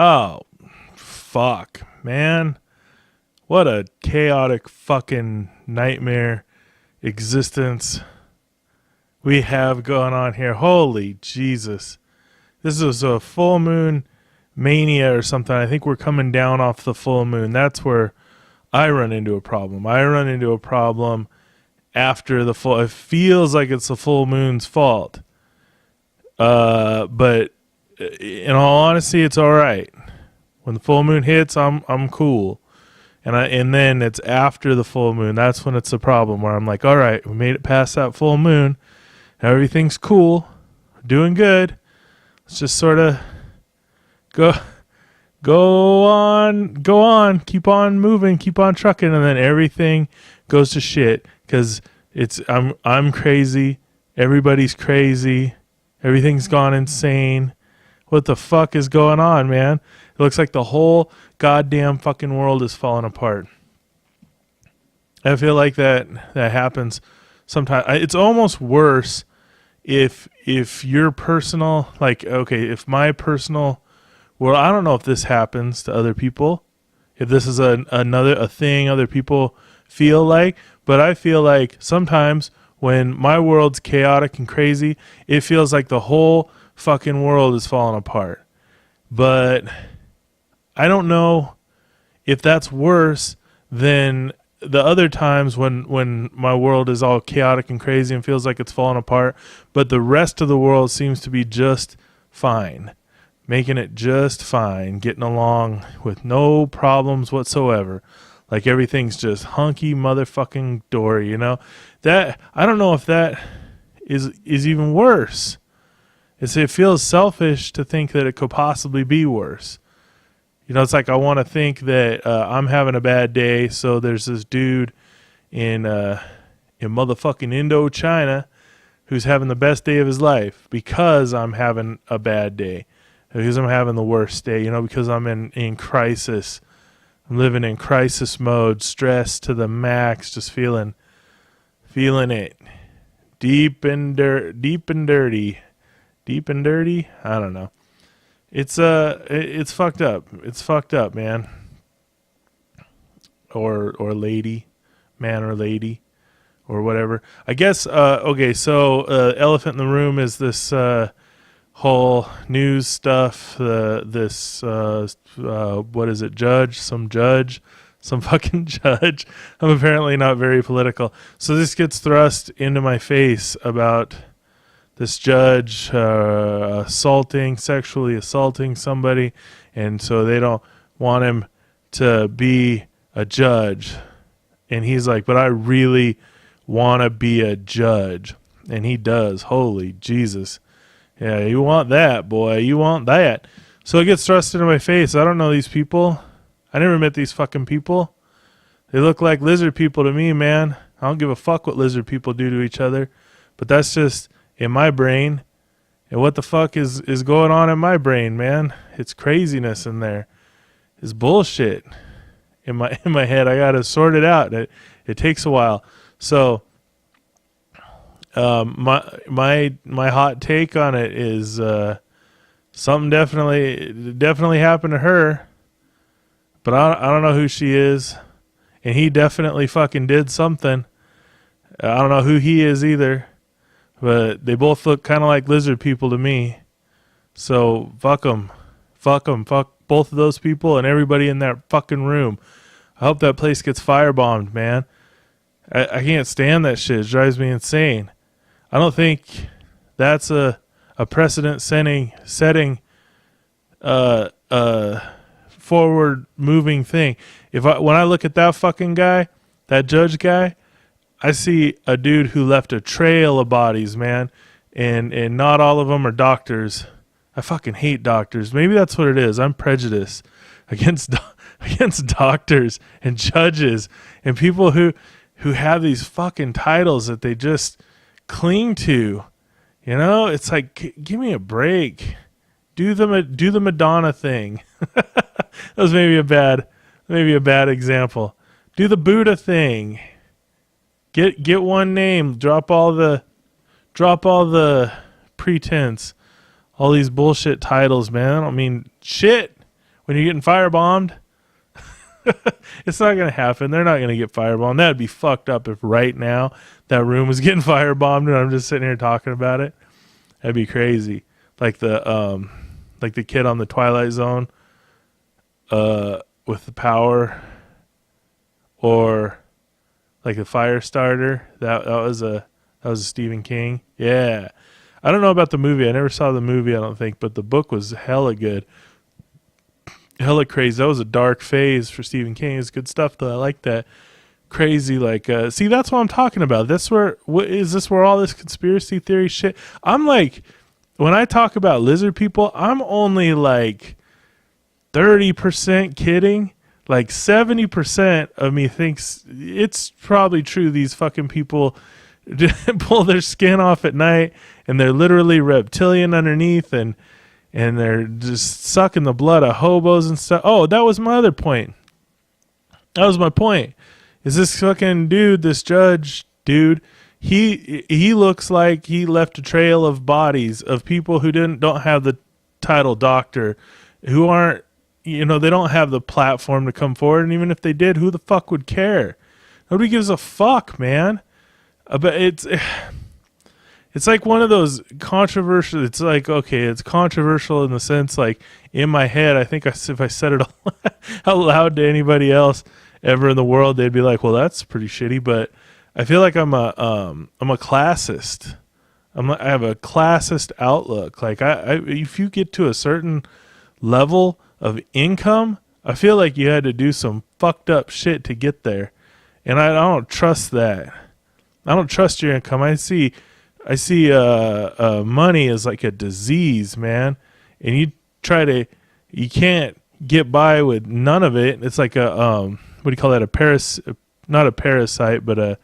Oh, fuck, man. What a chaotic fucking nightmare existence we have going on here. Holy Jesus. This is a full moon mania or something. I think we're coming down off the full moon. That's where I run into a problem. I run into a problem after the full. It feels like it's the full moon's fault. But in all honesty, it's all right. When the full moon hits, I'm cool. And then it's after the full moon. That's when it's a problem where I'm like, all right, we made it past that full moon. Now everything's cool. We're doing good. Let's just sort of go on, keep on moving, keep on trucking, and then everything goes to shit because I'm crazy. Everybody's crazy. Everything's gone insane. What the fuck is going on, man? It looks like the whole goddamn fucking world is falling apart. I feel like that happens sometimes. It's almost worse if your personal, like, okay, if my personal, well, I don't know if this happens to other people, if this is a thing other people feel like, but I feel like sometimes when my world's chaotic and crazy, it feels like the whole fucking world is falling apart. But I don't know if that's worse than the other times when my world is all chaotic and crazy and feels like it's falling apart, but the rest of the world seems to be just fine, making it just fine, getting along with no problems whatsoever. Like everything's just hunky motherfucking dory, you know? That, I don't know if that is even worse. It feels selfish to think that it could possibly be worse. You know, it's like I want to think that I'm having a bad day, so there's this dude in motherfucking Indochina who's having the best day of his life because I'm having a bad day, because I'm having the worst day, you know, because I'm in crisis. I'm living in crisis mode, stressed to the max, just feeling it. Deep and dirty. I don't know. It's fucked up. It's fucked up, man. Or lady, man or lady, or whatever. I guess. Okay. So, elephant in the room is this whole news stuff. What is it? Some fucking judge. I'm apparently not very political. So this gets thrust into my face about this judge sexually assaulting somebody, and so they don't want him to be a judge. And he's like, but I really want to be a judge. And he does. Holy Jesus. Yeah, you want that, boy. You want that. So it gets thrust into my face. I don't know these people. I never met these fucking people. They look like lizard people to me, man. I don't give a fuck what lizard people do to each other. But that's just in my brain. And what the fuck is going on in my brain, man? It's craziness in there. It's bullshit in my head. I gotta sort it out. It takes a while. So my hot take on it is something definitely happened to her. But I don't know who she is. And he definitely fucking did something. I don't know who he is either. But they both look kind of like lizard people to me. So fuck them. Fuck them. Fuck both of those people and everybody in that fucking room. I hope that place gets firebombed, man. I can't stand that shit. It drives me insane. I don't think that's a precedent setting forward moving thing. When I look at that fucking guy, that judge guy, I see a dude who left a trail of bodies, man, and not all of them are doctors. I fucking hate doctors. Maybe that's what it is. I'm prejudiced against doctors and judges and people who have these fucking titles that they just cling to. You know, it's like, give me a break. Do the Madonna thing. That was maybe a bad example. Do the Buddha thing. Get one name. Drop all the pretense. All these bullshit titles, man. I don't mean shit when you're getting firebombed. It's not going to happen. They're not going to get firebombed. That'd be fucked up if right now that room was getting firebombed and I'm just sitting here talking about it. That'd be crazy. Like the kid on the Twilight Zone with the power, or like the fire starter. That was a Stephen King. Yeah. I don't know about the movie. I never saw the movie, I don't think, but the book was hella good. Hella crazy. That was a dark phase for Stephen King. It's good stuff though. I like that. Crazy, like see, that's what I'm talking about. Is this where all this conspiracy theory shit? I'm like, when I talk about lizard people, I'm only like 30% kidding. Like 70% of me thinks it's probably true. These fucking people pull their skin off at night and they're literally reptilian underneath, and they're just sucking the blood of hobos and stuff. Oh, that was my other point. That was my point. Is this fucking dude, this judge dude, he looks like he left a trail of bodies of people who don't have the title doctor, who aren't, they don't have the platform to come forward. And even if they did, who the fuck would care? Nobody gives a fuck, man. But it's like one of those controversial. It's like, okay, it's controversial in the sense, like, in my head, I think if I said it out loud to anybody else ever in the world, they'd be like, well, that's pretty shitty. But I feel like I'm a classist. I have a classist outlook. Like, if you get to a certain level of income, I feel like you had to do some fucked up shit to get there. And I don't trust that. I don't trust your income. I see money as like a disease, man. And you can't get by with none of it. It's like a, what do you call that? Not a parasite, but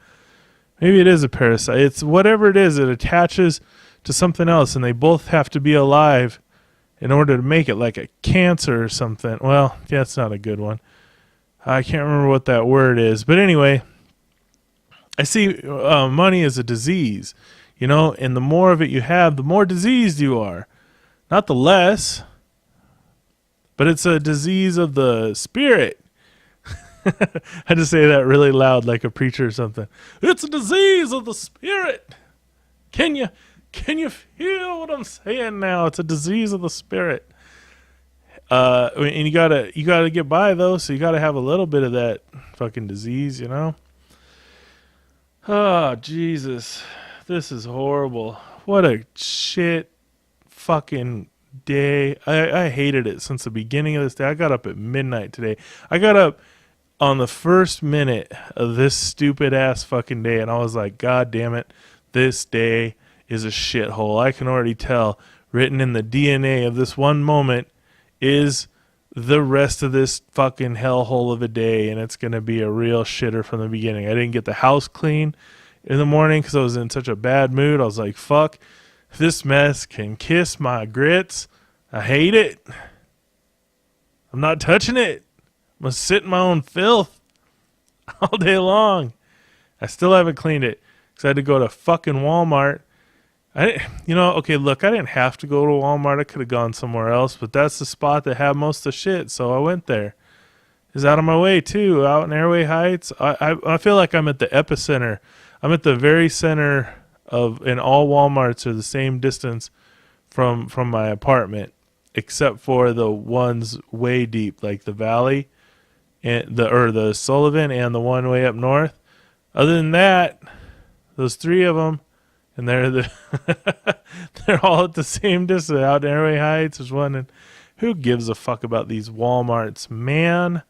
maybe it is a parasite. It's whatever it is. It attaches to something else, and they both have to be alive in order to make it, like a cancer or something. Well, yeah, that's not a good one. I can't remember what that word is. But anyway, I see money as a disease, and the more of it you have, the more diseased you are. Not the less, but it's a disease of the spirit. I had to say that really loud like a preacher or something. It's a disease of the spirit. Can you feel what I'm saying now? It's a disease of the spirit. And you gotta get by though, so you gotta have a little bit of that fucking disease, Oh, Jesus. This is horrible. What a shit fucking day. I hated it since the beginning of this day. I got up at midnight today. I got up on the first minute of this stupid ass fucking day, and I was like, God damn it, this day is a shithole. I can already tell, written in the DNA of this one moment is the rest of this fucking hellhole of a day, and it's going to be a real shitter from the beginning. I didn't get the house clean in the morning because I was in such a bad mood. I was like, fuck, this mess can kiss my grits. I hate it. I'm not touching it. I'm going to sit in my own filth all day long. I still haven't cleaned it because I had to go to fucking Walmart. Okay, look, I didn't have to go to Walmart. I could have gone somewhere else, but that's the spot that had most of the shit, so I went there. It's out of my way, too, out in Airway Heights. I feel like I'm at the epicenter. I'm at the very center and all Walmarts are the same distance from my apartment, except for the ones way deep, like the Valley, and the Sullivan, and the one way up north. Other than that, those three of them, and they're all at the same distance. Out in Airway Heights, there's one. And who gives a fuck about these Walmarts, man?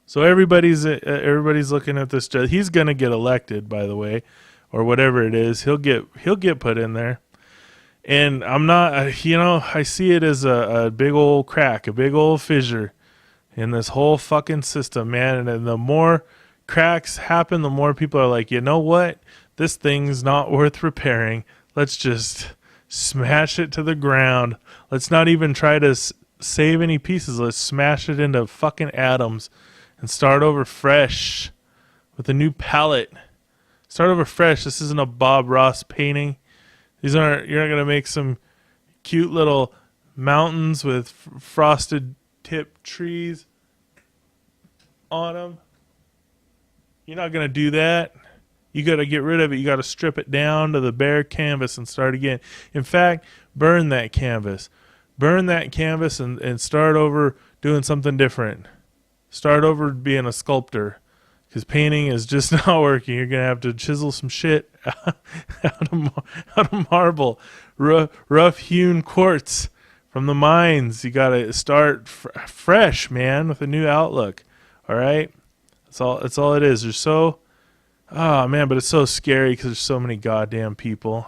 So everybody's looking at this judge. He's gonna get elected, by the way, or whatever it is. He'll get put in there. And I'm not, I see it as a big old crack, a big old fissure in this whole fucking system, man. And the more cracks happen, the more people are like, you know what? This thing's not worth repairing. Let's just smash it to the ground. Let's not even try to save any pieces. Let's smash it into fucking atoms and start over fresh with a new palette. Start over fresh. This isn't a Bob Ross painting. You're not going to make some cute little mountains with frosted tip trees on them. You're not going to do that. You got to get rid of it. You got to strip it down to the bare canvas and start again. In fact, burn that canvas. Burn that canvas and start over doing something different. Start over being a sculptor. Because painting is just not working. You're going to have to chisel some shit out of marble. Rough-hewn quartz from the mines. You got to start fresh, man, with a new outlook. All right? That's all it is. There's so... Oh, man, but it's so scary because there's so many goddamn people.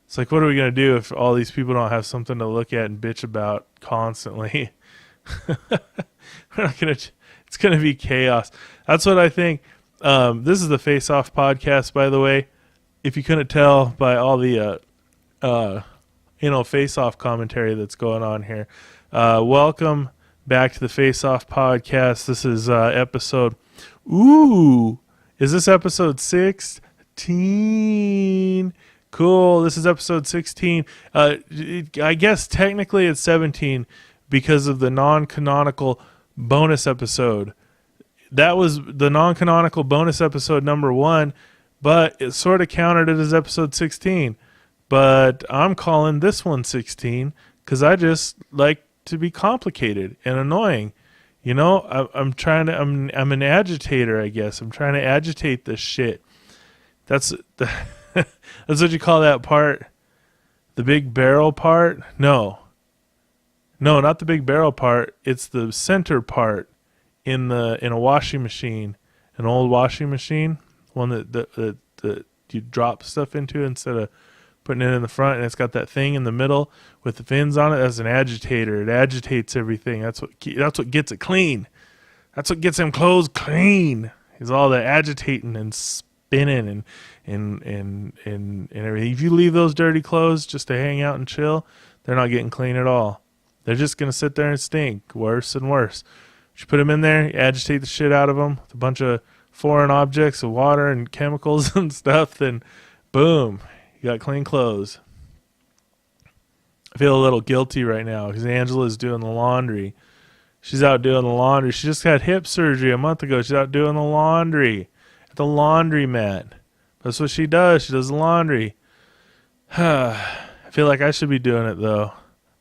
It's like, what are we going to do if all these people don't have something to look at and bitch about constantly? We're not going to... It's going to be chaos. That's what I think. This is the Face Off podcast, by the way. If you couldn't tell by all the, Face Off commentary that's going on here. Welcome back to the Face Off podcast. This is episode... Ooh! Is this episode 16? Cool. This is episode 16. I guess technically it's 17 because of the non-canonical bonus episode. That was the non-canonical bonus episode number 1, but it sort of counted it as episode 16. But I'm calling this one 16 because I just like to be complicated and annoying. You know, I'm an agitator, I guess. I'm trying to agitate this shit. That's what you call that part? The big barrel part? No, not the big barrel part. It's the center part in a washing machine, an old washing machine, one that you drop stuff into instead of putting it in the front, and it's got that thing in the middle with the fins on it. That's an agitator. It agitates everything. That's what gets it clean. That's what gets them clothes clean. Is all the agitating and spinning and everything. If you leave those dirty clothes just to hang out and chill, they're not getting clean at all. They're just gonna sit there and stink worse and worse. You put them in there, you agitate the shit out of them with a bunch of foreign objects of water and chemicals and stuff, then boom. You got clean clothes. I feel a little guilty right now because Angela's doing the laundry. She's out doing the laundry. She just had hip surgery a month ago. She's out doing the laundry at the laundromat. That's what she does. She does the laundry. I feel like I should be doing it though,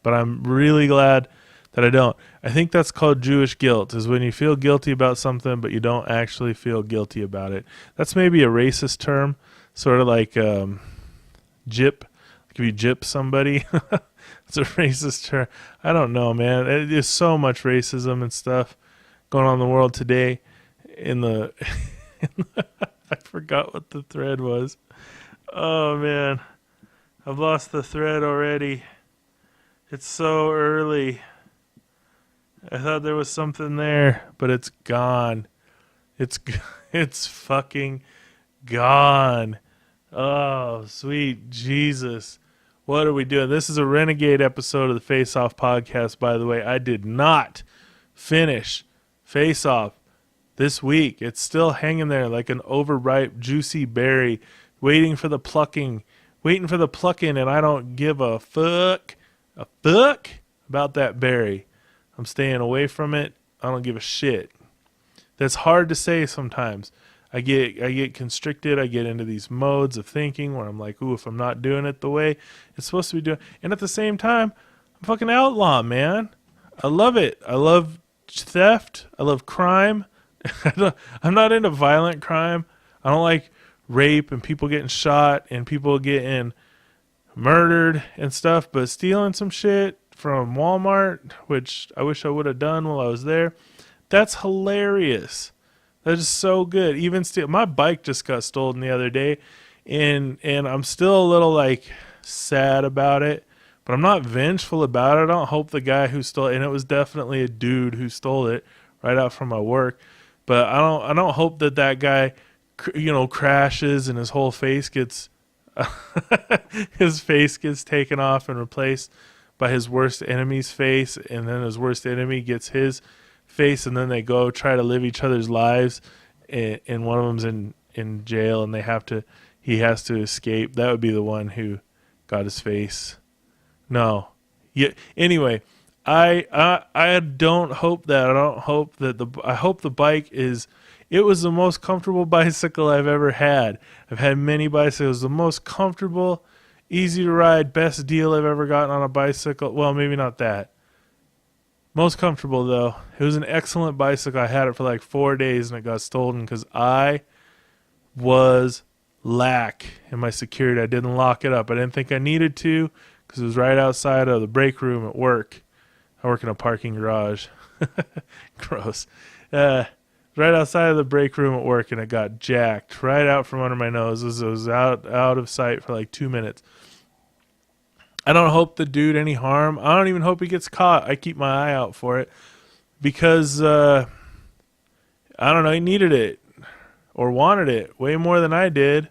but I'm really glad that I don't. I think that's called Jewish guilt, is when you feel guilty about something but you don't actually feel guilty about it. That's maybe a racist term, sort of like... Gyp, like if you gyp somebody, it's a racist term. I don't know, man. There's so much racism and stuff going on in the world today. I forgot what the thread was. Oh man, I've lost the thread already. It's so early. I thought there was something there, but it's gone. It's fucking gone. Oh, sweet Jesus. What are we doing? This is a renegade episode of the Face Off podcast, by the way. I did not finish Face Off this week. It's still hanging there like an overripe, juicy berry, waiting for the plucking, and I don't give a fuck about that berry. I'm staying away from it. I don't give a shit. That's hard to say sometimes. I get constricted. I get into these modes of thinking where I'm like, ooh, if I'm not doing it the way it's supposed to be doing. And at the same time, I'm fucking outlaw, man. I love it. I love theft. I love crime. I'm not into violent crime. I don't like rape and people getting shot and people getting murdered and stuff. But stealing some shit from Walmart, which I wish I would have done while I was there, that's hilarious. That is so good. Even still, my bike just got stolen the other day, and I'm still a little like sad about it, but I'm not vengeful about it. I don't hope the guy who stole it, and it was definitely a dude who stole it right out from my work, but I don't hope that guy, crashes and his whole face gets his face gets taken off and replaced by his worst enemy's face, and then his worst enemy gets his face, and then they go try to live each other's lives, and one of them's in jail, and he has to escape. That would be the one who got his face. No, Yeah. Anyway, I don't hope that. I don't hope that I hope the bike is. It was the most comfortable bicycle I've ever had. I've had many bicycles. The most comfortable, easy to ride, best deal I've ever gotten on a bicycle. Well, maybe not that. Most comfortable though. It was an excellent bicycle. I had it for like 4 days and it got stolen because I was lack in my security. I didn't lock it up. I didn't think I needed to because it was right outside of the break room at work. I work in a parking garage. Gross. Right outside of the break room at work, and it got jacked right out from under my nose. It was out of sight for like 2 minutes. I don't hope the dude any harm. I don't even hope he gets caught. I keep my eye out for it because I don't know. He needed it or wanted it way more than I did.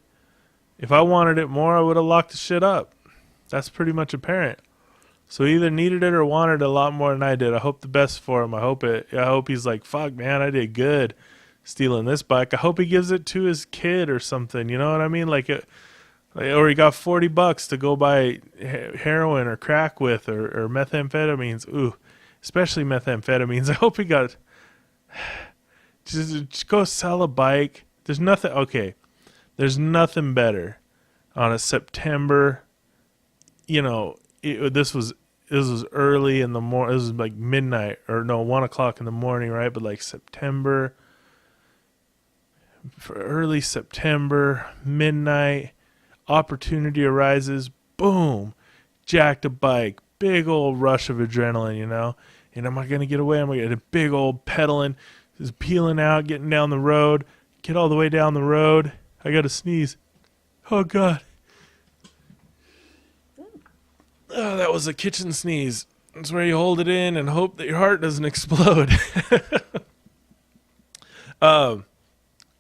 If I wanted it more, I would have locked the shit up. That's pretty much apparent. So he either needed it or wanted it a lot more than I did. I hope the best for him. I hope he's like, fuck, man, I did good stealing this bike. I hope he gives it to his kid or something. You know what I mean? Or he got $40 to go buy heroin or crack with or methamphetamines. Ooh, especially methamphetamines. I hope he got. Just go sell a bike. There's nothing. Okay, there's nothing better on a September. You know. This was early in the morning. This was like midnight or no 1 o'clock in the morning, right? But like September, for early September, midnight, opportunity arises. Boom, jacked a bike, big old rush of adrenaline, you know. And am I gonna get away? I'm gonna get a big old pedaling, just peeling out, getting down the road. Get all the way down the road. I gotta sneeze. Oh God. Oh, that was a kitchen sneeze. It's where you hold it in and hope that your heart doesn't explode.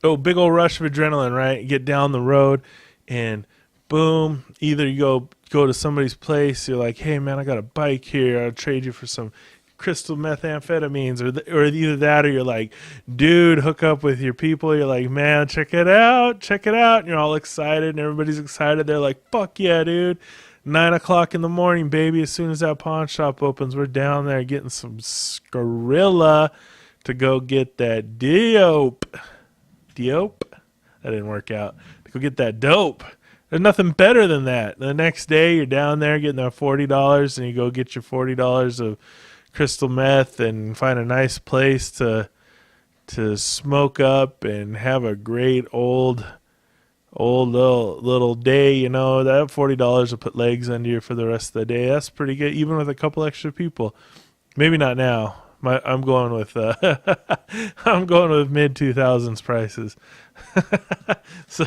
Big old rush of adrenaline, right? You get down the road and boom, either you go to somebody's place, you're like, hey man, I got a bike here, I'll trade you for some crystal methamphetamines, or either that or you're like, dude, hook up with your people. You're like, man, check it out. And you're all excited and everybody's excited. They're like, fuck yeah, dude. 9 o'clock in the morning, baby. As soon as that pawn shop opens, we're down there getting some Skrilla to go get that dope. That didn't work out. To go get that dope. There's nothing better than that. The next day, you're down there getting that $40, and you go get your $40 of crystal meth and find a nice place to smoke up and have a great old little day, you know. That $40 will put legs under you for the rest of the day. That's pretty good, even with a couple extra people. Maybe not now. I'm going with I'm going with mid 2000s prices. So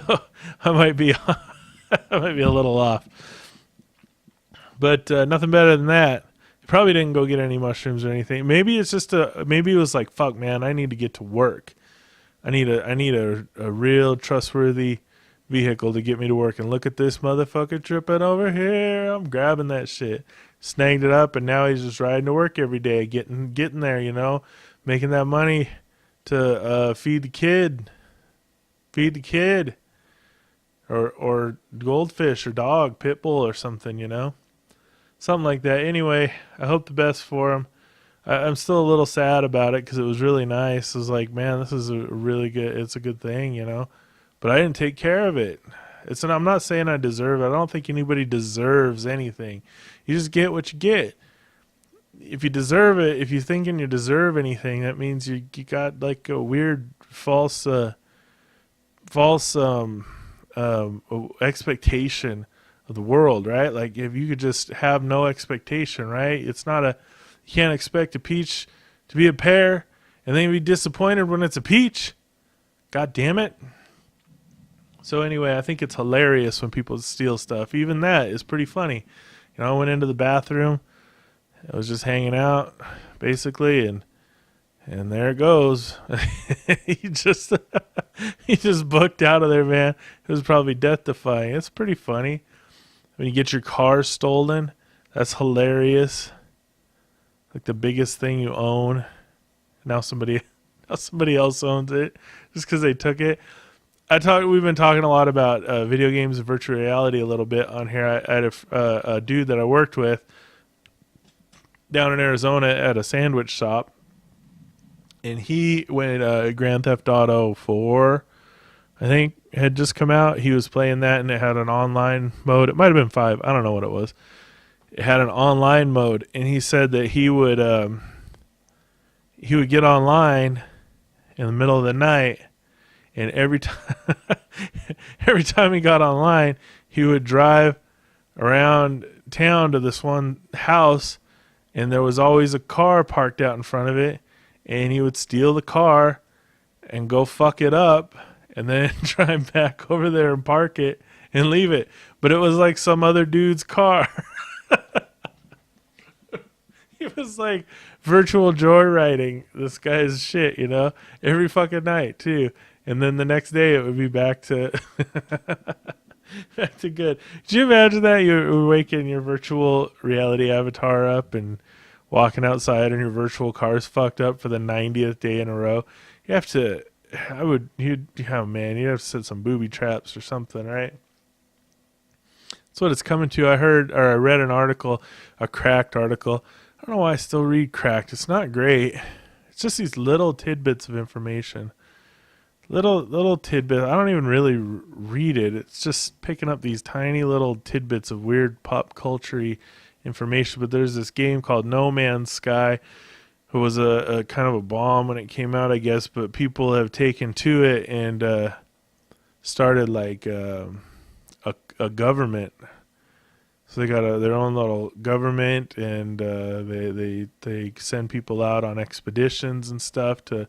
I might be a little off. But nothing better than that. Probably didn't go get any mushrooms or anything. Maybe it's just maybe it was like, fuck man, I need to get to work. I need a real trustworthy vehicle to get me to work, and look at this motherfucker tripping over here. I'm grabbing that shit. Snagged it up, and now he's just riding to work every day, getting there, you know, making that money to feed the kid, or goldfish or dog, pit bull or something, you know, something like that. Anyway, I hope the best for him. I'm still a little sad about it because it was really nice. It was like, man, this is it's a good thing, you know. But I didn't take care of it. I'm not saying I deserve it. I don't think anybody deserves anything. You just get what you get. If you deserve it, if you're thinking you deserve anything, that means you got like a weird false expectation of the world, right? Like if you could just have no expectation, right? You can't expect a peach to be a pear and then be disappointed when it's a peach. God damn it. So anyway, I think it's hilarious when people steal stuff. Even that is pretty funny. You know, I went into the bathroom. I was just hanging out, basically, and there it goes. he just booked out of there, man. It was probably death-defying. It's pretty funny. When you get your car stolen, that's hilarious. Like the biggest thing you own. Now somebody else owns it just because they took it. We've been talking a lot about video games and virtual reality a little bit on here. I had a dude that I worked with down in Arizona at a sandwich shop, and he when Grand Theft Auto 4, I think, had just come out. He was playing that, and it had an online mode. It might have been 5. I don't know what it was. It had an online mode, and he said that he would get online in the middle of the night, and every time he got online, he would drive around town to this one house, and there was always a car parked out in front of it, and he would steal the car and go fuck it up and then drive back over there and park it and leave it. But it was like some other dude's car. He was like virtual joyriding this guy's shit, you know, every fucking night too. And then the next day it would be back to back to good. Could you imagine that? You're waking your virtual reality avatar up and walking outside and your virtual car's fucked up for the 90th day in a row. You have to, you'd have to set some booby traps or something, right? That's what it's coming to. I read an article, a Cracked article. I don't know why I still read Cracked. It's not great. It's just these little tidbits of information. Little tidbits. I don't even really read it. It's just picking up these tiny little tidbits of weird pop culture information. But there's this game called No Man's Sky, who was a kind of a bomb when it came out, I guess. But people have taken to it and started like a government. So they got their own little government, and they send people out on expeditions and stuff to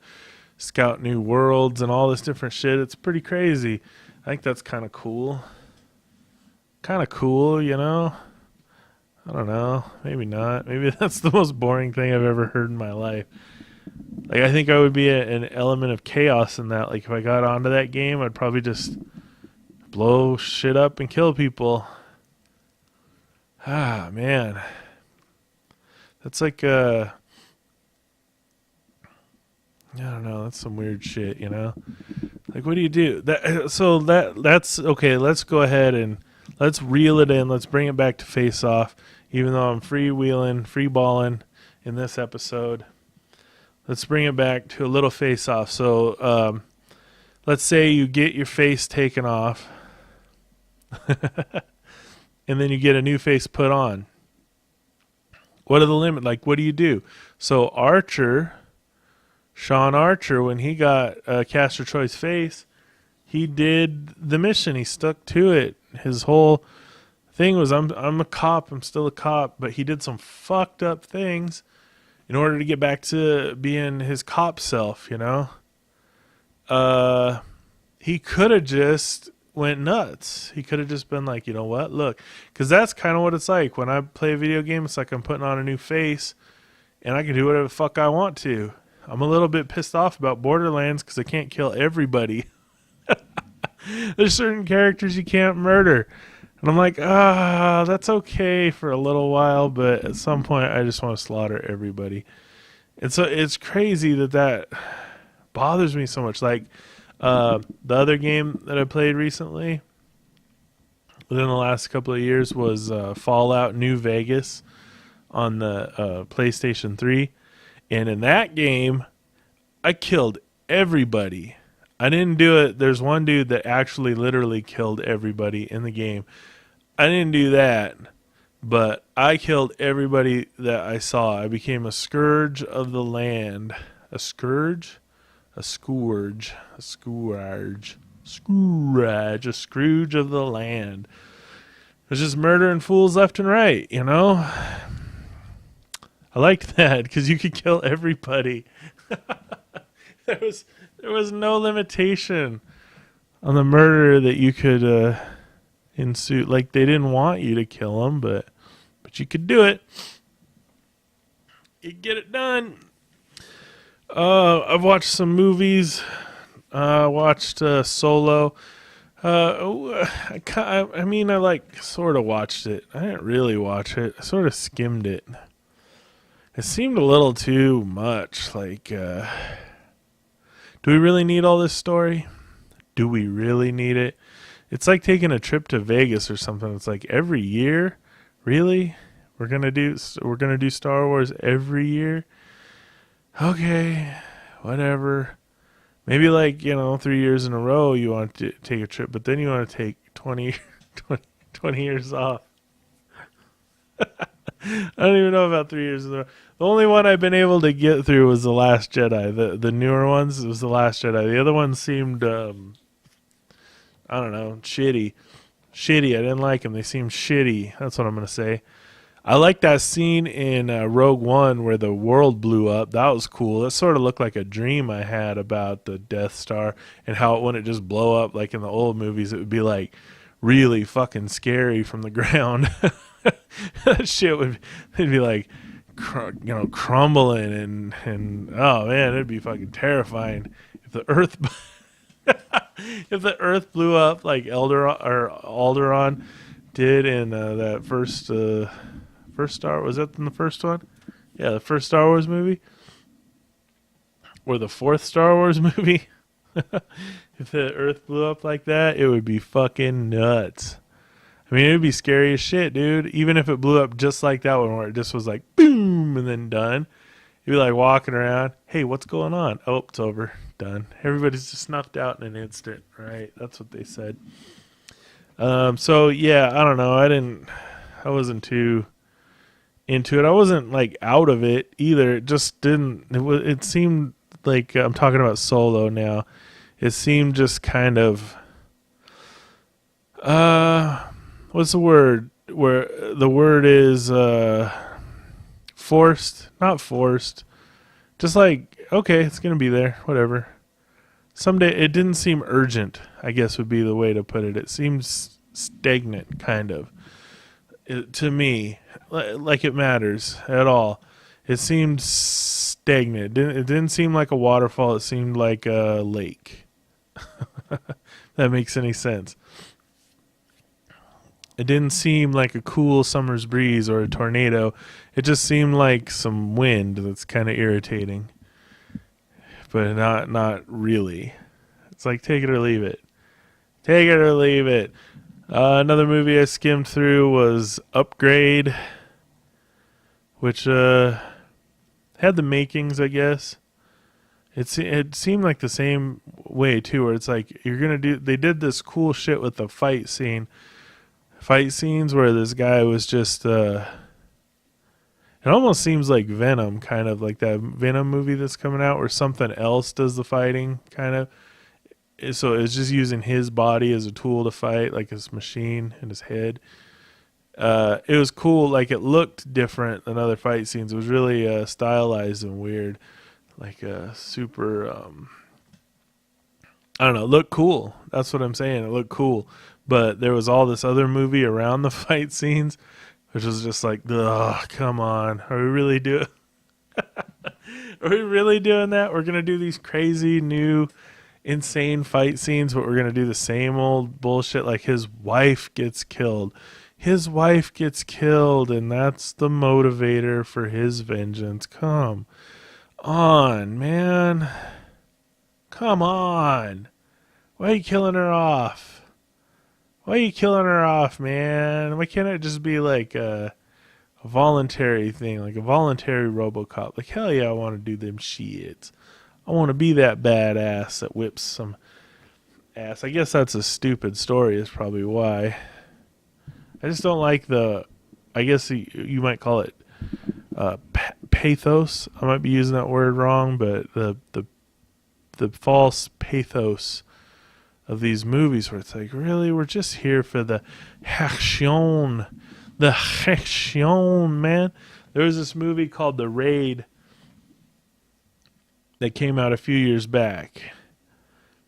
scout new worlds and all this different shit. It's pretty crazy. I think that's kind of cool. You know? I don't know. Maybe not. Maybe that's the most boring thing I've ever heard in my life. Like, I think I would be an element of chaos in that. Like, if I got onto that game, I'd probably just blow shit up and kill people. Ah, man. That's like, I don't know. That's some weird shit, you know? Like, what do you do? That's okay. Let's go ahead and let's reel it in. Let's bring it back to Face Off, even though I'm free-balling in this episode. Let's bring it back to a little Face Off. So, let's say you get your face taken off. And then you get a new face put on. What are the limits? Like, what do you do? So Sean Archer, when he got Castor Troy's face, he did the mission. He stuck to it. His whole thing was, I'm a cop. I'm still a cop. But he did some fucked up things in order to get back to being his cop self, you know? He could have just went nuts. He could have just been like, you know what, look, because that's kind of what it's like when I play a video game. It's like I'm putting on a new face and I can do whatever the fuck I want to. I'm a little bit pissed off about Borderlands because I can't kill everybody. There's certain characters you can't murder, and I'm like, that's okay for a little while, but at some point I just want to slaughter everybody. And so it's crazy that bothers me so much. Like, the other game that I played recently within the last couple of years was Fallout New Vegas on the PlayStation 3. And in that game, I killed everybody. I didn't do it. There's one dude that actually literally killed everybody in the game. I didn't do that, but I killed everybody that I saw. I became a scourge of the land. A scourge? A Scrooge of the land. It was just murdering fools left and right, you know? I liked that because you could kill everybody. There was no limitation on the murder that you could ensue. Like, they didn't want you to kill them, but you could do it. You get it done. I've watched some movies. Watched Solo. I mean, I like sort of watched it. I didn't really watch it. I sort of skimmed it. It seemed a little too much. Like, do we really need all this story? Do we really need it? It's like taking a trip to Vegas or something. It's like every year? Really? We're gonna do Star Wars every year. Okay, whatever. Maybe like 3 years in a row you want to take a trip, but then you want to take 20, 20 years off. I don't even know about 3 years in a row. The only one I've been able to get through was The Last Jedi. The newer ones, it was The Last Jedi. The other ones seemed I don't know, shitty. Shitty. I didn't like them. They seemed shitty. That's what I'm gonna say. I like that scene in Rogue One where the world blew up. That was cool. It sort of looked like a dream I had about the Death Star and how it wouldn't just blow up like in the old movies. It would be like really fucking scary from the ground. That shit would it'd be like crumbling and oh man, it'd be fucking terrifying if the Earth if the Earth blew up like Alderaan did in that first Star, was that in the first one? Yeah, the first Star Wars movie? Or the fourth Star Wars movie? If the Earth blew up like that, it would be fucking nuts. I mean, it would be scary as shit, dude. Even if it blew up just like that one where it just was like, boom, and then done. You'd be like walking around, hey, what's going on? Oh, it's over, done. Everybody's just snuffed out in an instant, right? That's what they said. So, yeah, I don't know. I wasn't too into it. I wasn't like out of it either. It just didn't. It seemed like I'm talking about Solo now. It seemed just kind of what's the word? Where the word is forced, not forced. Just like okay, it's gonna be there. Whatever. Someday it didn't seem urgent. I guess would be the way to put it. It seems stagnant, kind of. To me, like it matters at all. It seemed stagnant. It didn't seem like a waterfall. It seemed like a lake. That makes any sense. It didn't seem like a cool summer's breeze or a tornado. It just seemed like some wind that's kind of irritating. But not really. It's like take it or leave it. Take it or leave it. Another movie I skimmed through was Upgrade, which had the makings, I guess. It seemed like the same way too, where it's like they did this cool shit with the fight scenes where this guy was just it almost seems like Venom, kind of like that Venom movie that's coming out where something else does the fighting, kind of. So it's just using his body as a tool to fight, like his machine and his head. It was cool. Like it looked different than other fight scenes. It was really stylized and weird, like super. I don't know. It looked cool. That's what I'm saying. It looked cool, but there was all this other movie around the fight scenes, which was just like, ugh, come on. Are we really doing? Are we really doing that? We're gonna do these crazy new insane fight scenes, but we're gonna do the same old bullshit. Like his wife gets killed, and that's the motivator for his vengeance. Come on, man. Come on. Why are you killing her off? Man? Why can't it just be like a voluntary thing, like a voluntary RoboCop? Like, hell yeah, I want to do them shits. I want to be that badass that whips some ass. I guess that's a stupid story is probably why. I just don't like I guess you might call it pathos. I might be using that word wrong, but the false pathos of these movies where it's like, really, we're just here for the action, man. There was this movie called The Raid that came out a few years back,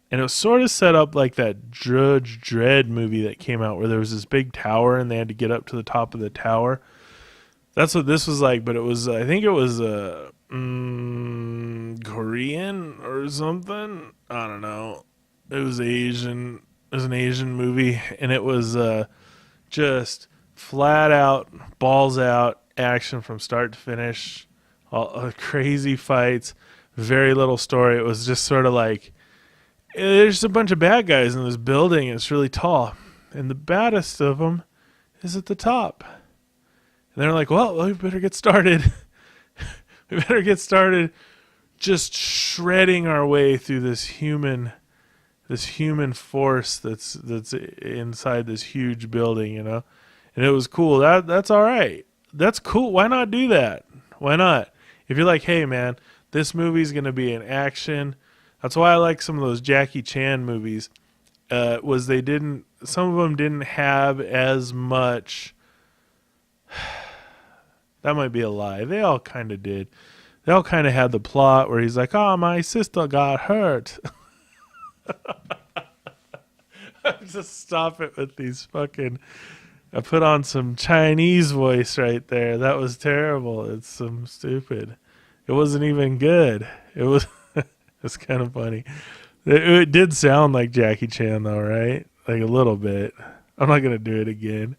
and it was sort of set up like that Judge Dredd movie that came out where there was this big tower and they had to get up to the top of the tower. That's what this was like, but it was, I think it was Korean or something. I don't know. It was Asian. It was an Asian movie, and it was just flat out, balls out action from start to finish. All crazy fights, very little story. It was just sort of like there's a bunch of bad guys in this building. And it's really tall, and the baddest of them is at the top. And they're like, well, we better get started. We better get started just shredding our way through this human force that's inside this huge building, you know. And it was cool. That's all right. That's cool. Why not do that? Why not? If you're like, hey man, this movie's gonna be an action. That's why I like some of those Jackie Chan movies. Was they didn't, some of them didn't have as much. That might be a lie. They all kind of did. They all kind of had the plot where he's like, oh, my sister got hurt. Just stop it with these fucking. I put on some Chinese voice right there. That was terrible. It's some stupid. It wasn't even good. It was. It's kind of funny. It did sound like Jackie Chan though, right? Like a little bit. I'm not gonna do it again.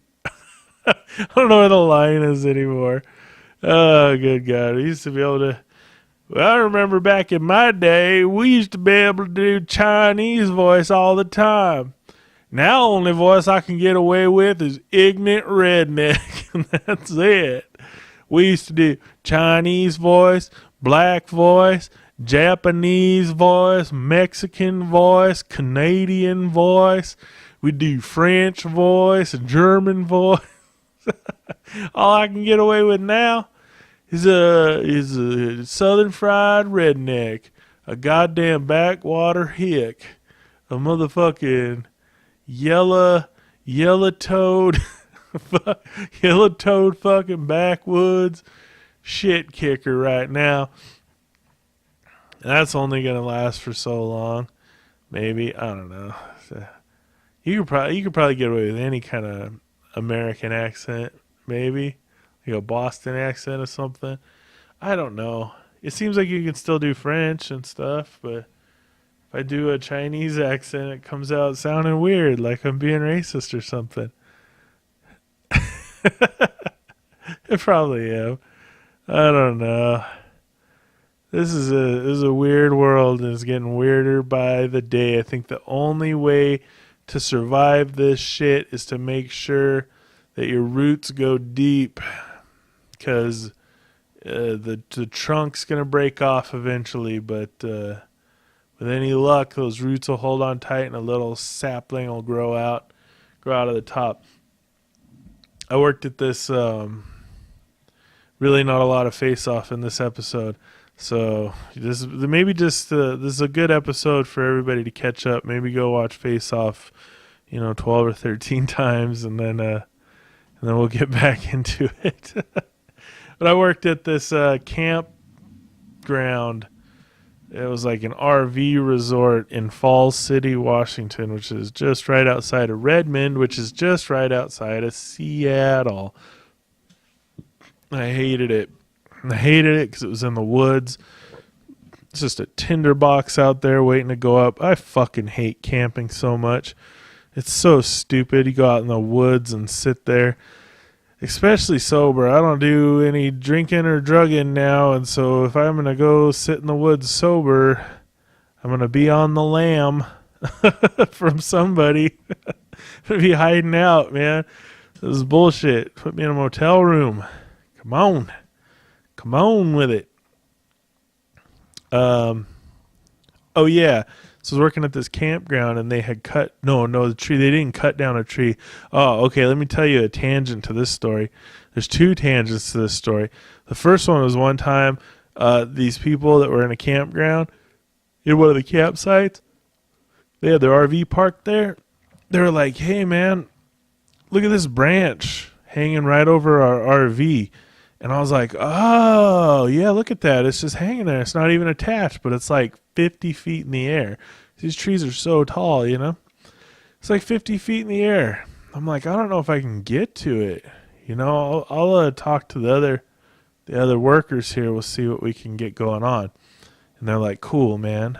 I don't know where the line is anymore. Oh, good God. We used to be able to. Well, I remember back in my day, we used to be able to do Chinese voice all the time. Now, only voice I can get away with is ignorant redneck, and that's it. We used to do Chinese voice, black voice, Japanese voice, Mexican voice, Canadian voice. We do French voice, German voice. All I can get away with now is a southern fried redneck, a goddamn backwater hick, a motherfucking yellow toad, yellow toad fucking backwoods shit kicker right now. And that's only gonna last for so long, maybe. I don't know. You could probably get away with any kind of American accent, maybe like a Boston accent or something. I don't know. It seems like you can still do French and stuff, but if I do a Chinese accent, it comes out sounding weird, like I'm being racist or something. I probably am. I don't know. This is a weird world, and it's getting weirder by the day. I think the only way to survive this shit is to make sure that your roots go deep, because the trunk's gonna break off eventually. But with any luck, those roots will hold on tight, and a little sapling will grow out of the top. I worked at this. Really, not a lot of face-off in this episode. So this is a good episode for everybody to catch up. Maybe go watch Face Off, 12 or 13 times, and then we'll get back into it. But I worked at this campground. It was like an RV resort in Falls City, Washington, which is just right outside of Redmond, which is just right outside of Seattle. I hated it. Because it was in the woods. It's just a tinderbox out there waiting to go up. I fucking hate camping so much. It's so stupid. You go out in the woods and sit there, especially sober. I don't do any drinking or drugging now, and so if I'm going to go sit in the woods sober, I'm going to be on the lam from somebody. I'm going to be hiding out, man. This is bullshit. Put me in a motel room. Come on with it. Oh yeah. So I was working at this campground, and they had the tree. They didn't cut down a tree. Oh, okay. Let me tell you a tangent to this story. There's two tangents to this story. The first one was one time, these people that were in a campground, in one of the campsites, they had their RV parked there. They were like, hey man, look at this branch hanging right over our RV. And I was like, oh, yeah, look at that. It's just hanging there. It's not even attached, but it's like 50 feet in the air. These trees are so tall, It's like 50 feet in the air. I'm like, I don't know if I can get to it. I'll talk to the other workers here. We'll see what we can get going on. And they're like, cool, man.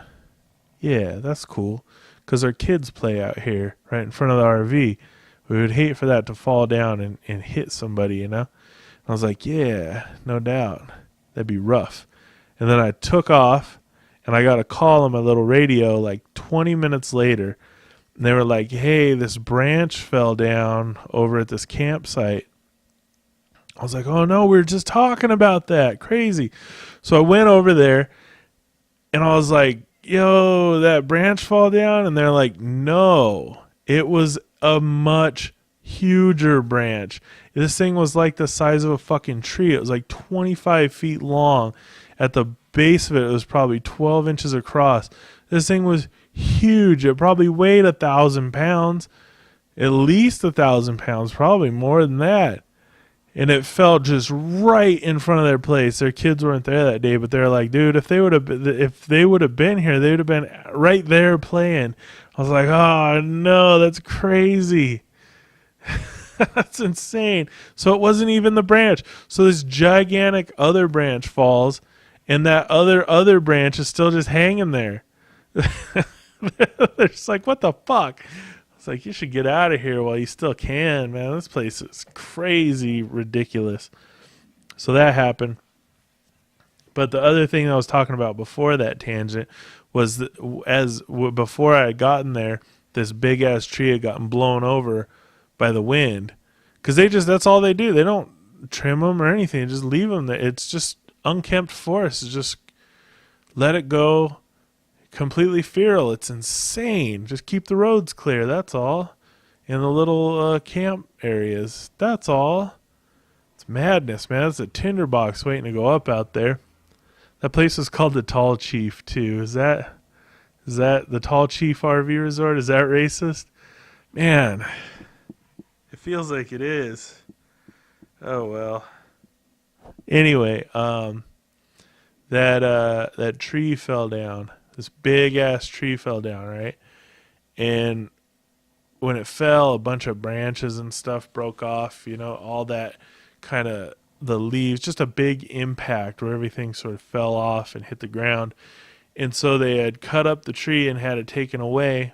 Yeah, that's cool. Because our kids play out here right in front of the RV. We would hate for that to fall down and hit somebody, I was like, yeah, no doubt. That'd be rough. And then I took off, and I got a call on my little radio like 20 minutes later. And they were like, hey, this branch fell down over at this campsite I was like, oh no, we were just talking about that. Crazy. So I went over there and I was like, yo, that branch fall down? And they're like, no, it was a much huger branch. This thing was like the size of a fucking tree. It was like 25 feet long. At the base of it, it was probably 12 inches across. This thing was huge. It probably weighed 1,000 pounds, at least 1,000 pounds, probably more than that. And it fell just right in front of their place. Their kids weren't there that day, but they're like, dude, if they would have been here, they would have been right there playing. I was like, oh no, that's crazy. That's insane. So it wasn't even the branch. So this gigantic other branch falls, and that other branch is still just hanging there. They're just like, what the fuck? It's like, you should get out of here while you still can, man. This place is crazy ridiculous. So that happened. But the other thing I was talking about before that tangent was that before I had gotten there, this big ass tree had gotten blown over by the wind, because that's all they do. They don't trim them or anything. They just leave them there. It's just unkempt forest. It's just let it go, completely feral. It's insane. Just keep the roads clear. That's all. In the little camp areas. That's all. It's madness, man. It's a tinderbox waiting to go up out there. That place is called the Tall Chief too. Is that the Tall Chief RV Resort? Is that racist? Man, it feels like it is. Oh well. Anyway, that tree fell down. This big ass tree fell down, right? And when it fell, a bunch of branches and stuff broke off, all that kind of the leaves, just a big impact where everything sort of fell off and hit the ground. And so they had cut up the tree and had it taken away.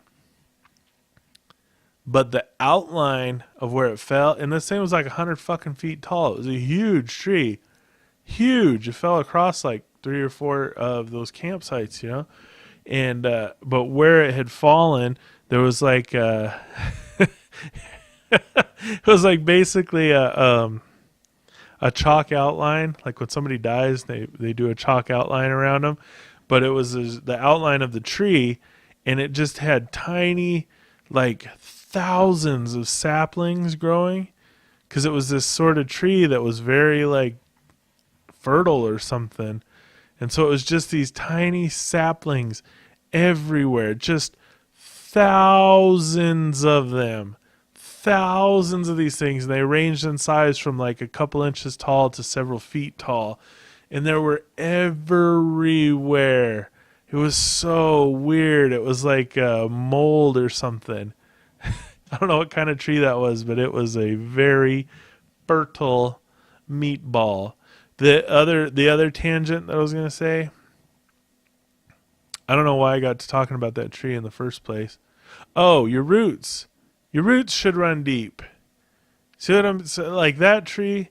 But the outline of where it fell, and this thing was like 100 fucking feet tall. It was a huge tree. Huge. It fell across like 3 or 4 of those campsites, And but where it had fallen, there was like it was like basically a chalk outline. Like when somebody dies, they do a chalk outline around them. But it was the outline of the tree, and it just had tiny, like thousands of saplings growing, because it was this sort of tree that was very like fertile or something. And so it was just these tiny saplings everywhere, just thousands of them, thousands of these things. And they ranged in size from like a couple inches tall to several feet tall. And they were everywhere. It was so weird. It was like a mold or something. I don't know what kind of tree that was, but it was a very fertile meatball. The other tangent that I was going to say, I don't know why I got to talking about that tree in the first place. Oh, your roots. Your roots should run deep. See what I'm saying? Like that tree,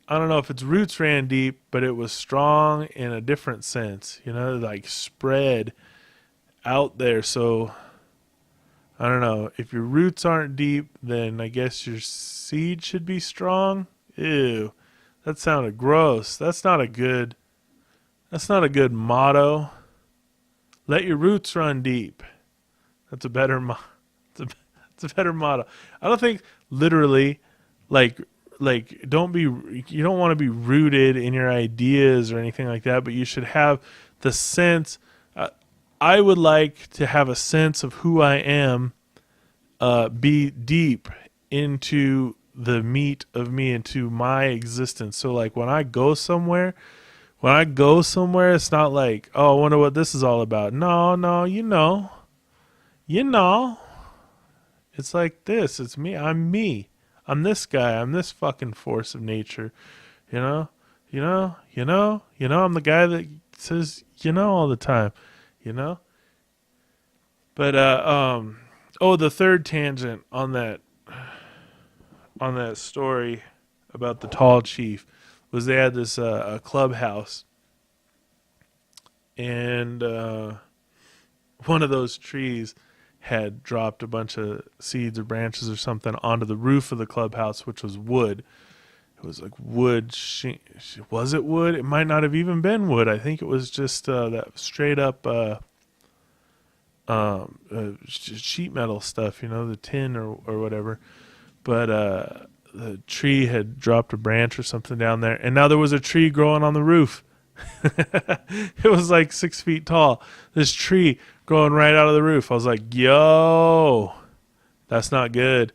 I don't know if its roots ran deep, but it was strong in a different sense, like spread out there. So I don't know. If your roots aren't deep, then I guess your seed should be strong. Ew. That sounded gross. That's not a good motto. Let your roots run deep. That's a better it's a better motto. I don't think literally like you don't want to be rooted in your ideas or anything like that, but you should have the sense. I would like to have a sense of who I am, be deep into the meat of me, into my existence. So like when I go somewhere, it's not like, oh, I wonder what this is all about. No, it's like this. It's me. I'm me. I'm this guy. I'm this fucking force of nature. I'm the guy that says, all the time, But, the third tangent on that story about the tall chief was they had this a clubhouse, and one of those trees had dropped a bunch of seeds or branches or something onto the roof of the clubhouse, which was wood. It was like wood. Was it wood? It might not have even been wood. I think it was just that straight up sheet metal stuff, the tin or whatever. But the tree had dropped a branch or something down there, and now there was a tree growing on the roof. It was like 6 feet tall. This tree growing right out of the roof. I was like, yo, that's not good.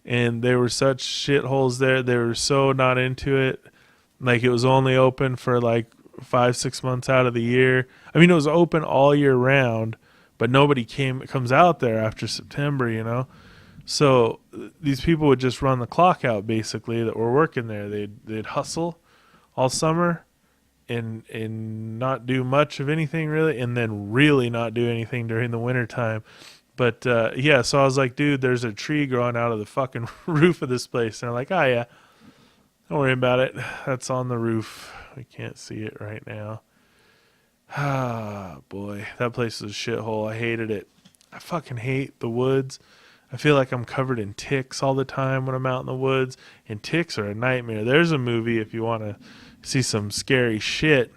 And there were such shitholes there. They were so not into it. Like, it was only open for like 5-6 months out of the year. I mean, it was open all year round, but nobody comes out there after September, So these people would just run the clock out, basically, that were working there. They'd hustle all summer and not do much of anything really, and then really not do anything during the winter time. But yeah, so I was like, dude, there's a tree growing out of the fucking roof of this place. And I'm like, oh yeah, don't worry about it. That's on the roof. We can't see it right now. Ah, boy, that place is a shithole. I hated it. I fucking hate the woods. I feel like I'm covered in ticks all the time when I'm out in the woods, and ticks are a nightmare. There's a movie if you want to see some scary shit.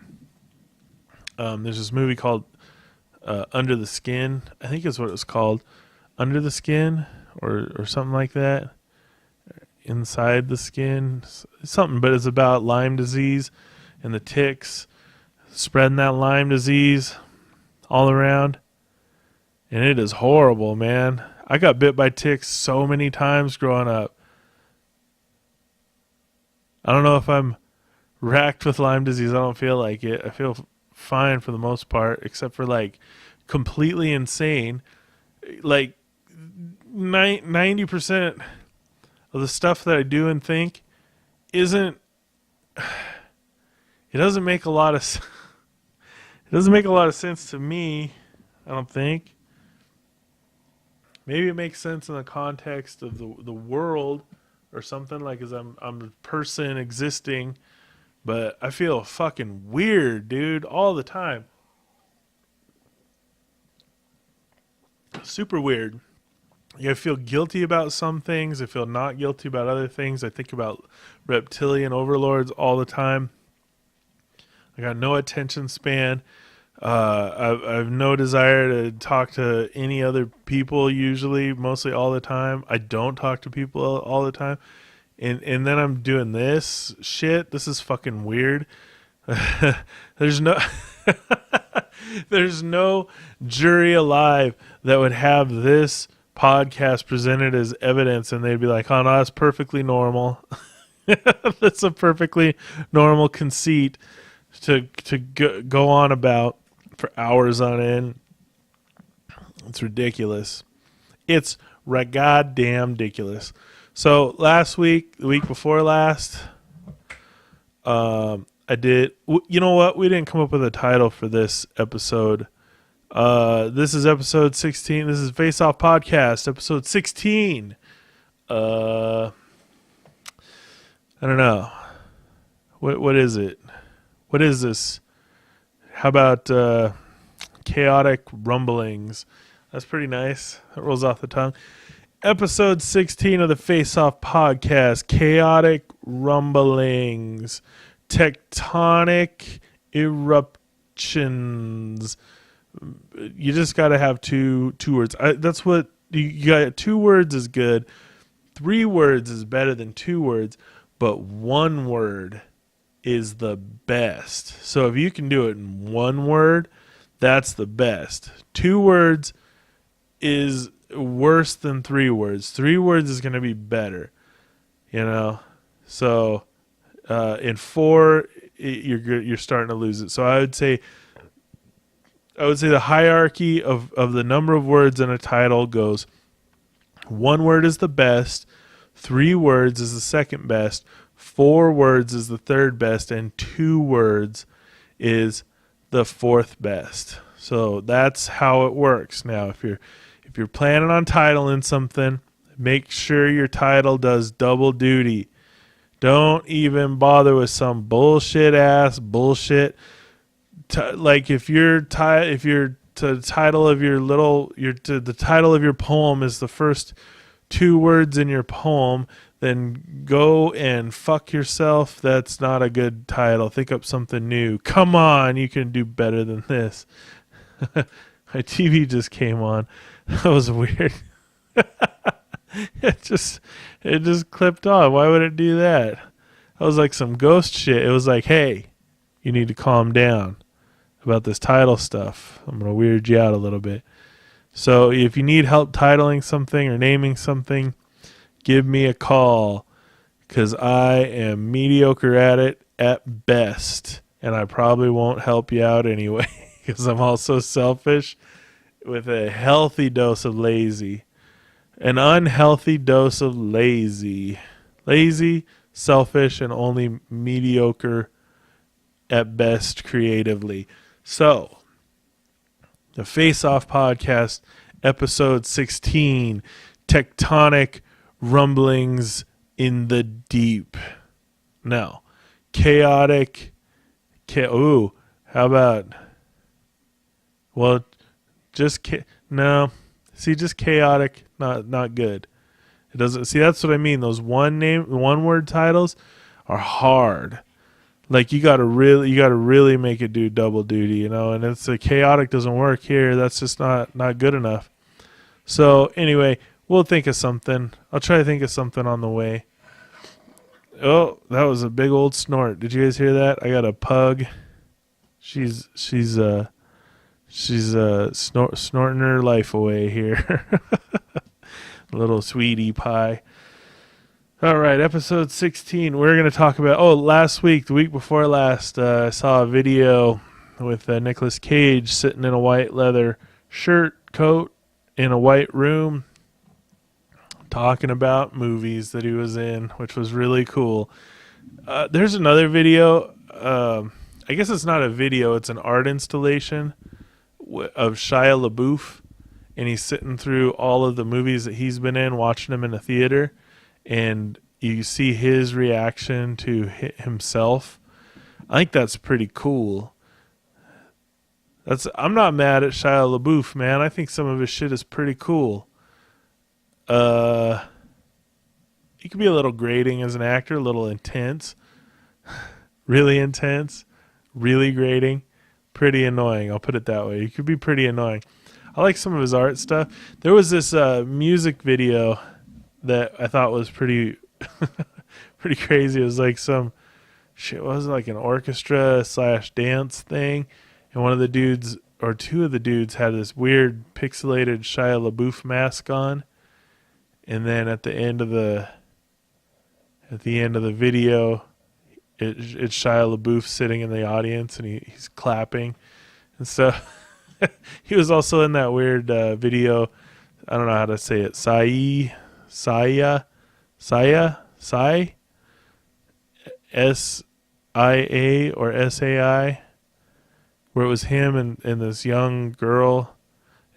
There's this movie called Under the Skin. I think is what it was called. Under the Skin or something like that. Inside the Skin. Something, but it's about Lyme disease and the ticks spreading that Lyme disease all around. And it is horrible, man. I got bit by ticks so many times growing up. I don't know if I'm racked with Lyme disease. I don't feel like it. I feel fine for the most part, except for like completely insane. Like 90% of the stuff that I do and think isn't. It doesn't make a lot of. It doesn't make a lot of sense to me. I don't think. Maybe it makes sense in the context of the world or something, like as I'm a person existing, but I feel fucking weird, dude, all the time. Super weird. I feel guilty about some things. I feel not guilty about other things. I think about reptilian overlords all the time. I got no attention span. I've no desire to talk to any other people usually, mostly all the time. I don't talk to people all the time. And then I'm doing this shit. This is fucking weird. There's no there's no jury alive that would have this podcast presented as evidence and they'd be like, oh no, that's perfectly normal. That's a perfectly normal conceit to go on about for hours on end. It's ridiculous. It's goddamn ridiculous. So last week, the week before last, I did. You know what? We didn't come up with a title for this episode. This is episode 16. This is Face Off Podcast, episode 16. I don't know. What is it? What is this? How about chaotic rumblings? That's pretty nice. That rolls off the tongue. Episode 16 of the Face Off Podcast. Chaotic rumblings. Tectonic eruptions. You just got to have two words. That's what you got. 2 words is good. 3 words is better than 2 words, but 1 word is the best. So if you can do it in 1 word, that's the best. 2 words is worse than 3 words. 3 words is going to be better, So in 4, you're starting to lose it. So I would say the hierarchy of the number of words in a title goes: 1 word is the best, 3 words is the second best, 4 words is the third best, and 2 words is the fourth best. So that's how it works. Now, if you're planning on titling something, make sure your title does double duty. Don't even bother with some bullshit. Like if the title of the title of your poem is the first 2 words in your poem, then go and fuck yourself. That's not a good title. Think up something new. Come on, you can do better than this. My TV just came on. That was weird. It just clipped on. Why would it do that? That was like some ghost shit. It was like, hey, you need to calm down about this title stuff. I'm going to weird you out a little bit. So if you need help titling something or naming something, give me a call, because I am mediocre at it at best, and I probably won't help you out anyway, because I'm also selfish with a healthy dose of lazy. An unhealthy dose of lazy. Lazy, selfish, and only mediocre at best creatively. So, the Face Off Podcast, episode 16, Tectonic Rumblings in the Deep. Now, chaotic. How about? Well, just no. See, just chaotic. Not good. It doesn't. See, that's what I mean. Those one word titles are hard. Like you gotta really make it do double duty, you know. And it's a chaotic doesn't work here. That's just not good enough. So anyway, we'll think of something. I'll try to think of something on the way. Oh, that was a big old snort. Did you guys hear that? I got a pug. She's snorting her life away here. Little sweetie pie. All right, episode 16. We're going to talk about, the week before last, I saw a video with Nicolas Cage sitting in a white leather coat in a white room talking about movies that he was in, which was really cool. There's another video. I guess it's not a video. It's an art installation of Shia LeBouf, and he's sitting through all of the movies that he's been in, watching them in a theater. And you see his reaction to himself. I think that's pretty cool. I'm not mad at Shia LaBeouf, man. I think some of his shit is pretty cool. He could be a little grating as an actor, a little intense. Really intense. Really grating. Pretty annoying, I'll put it that way. He could be pretty annoying. I like some of his art stuff. There was this music video that I thought was pretty pretty crazy. It was like some shit. Was it like an orchestra / dance thing? And one of the dudes, or two of the dudes, had this weird pixelated Shia LaBeouf mask on. And then at the end of the video, it's Shia LaBeouf sitting in the audience, and he's clapping and stuff. He was also in that weird video. I don't know how to say it. Sai, S-I-A, or S-A-I, where it was him and this young girl.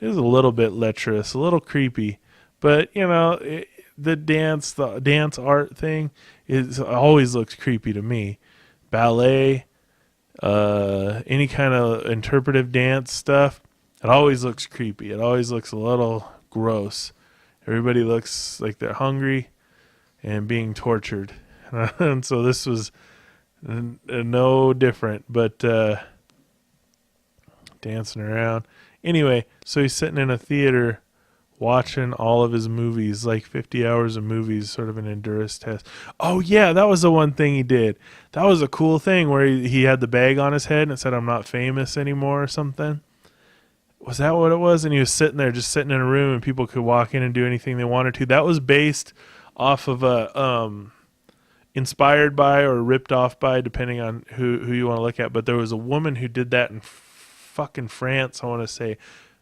It was a little bit lecherous, a little creepy, but you know, the dance art thing always looks creepy to me. Ballet, any kind of interpretive dance stuff, it always looks creepy. It always looks a little gross. Everybody looks like they're hungry and being tortured. And so this was no different, but dancing around. Anyway, so he's sitting in a theater watching all of his movies, like 50 hours of movies, sort of an endurance test. Oh, yeah, that was the one thing he did. That was a cool thing where he had the bag on his head and it said, "I'm not famous anymore," or something. Was that what it was? And he was sitting there, just sitting in a room, and people could walk in and do anything they wanted to. That was based off of inspired by or ripped off by, depending on who you want to look at. But there was a woman who did that in fucking France, I want to say.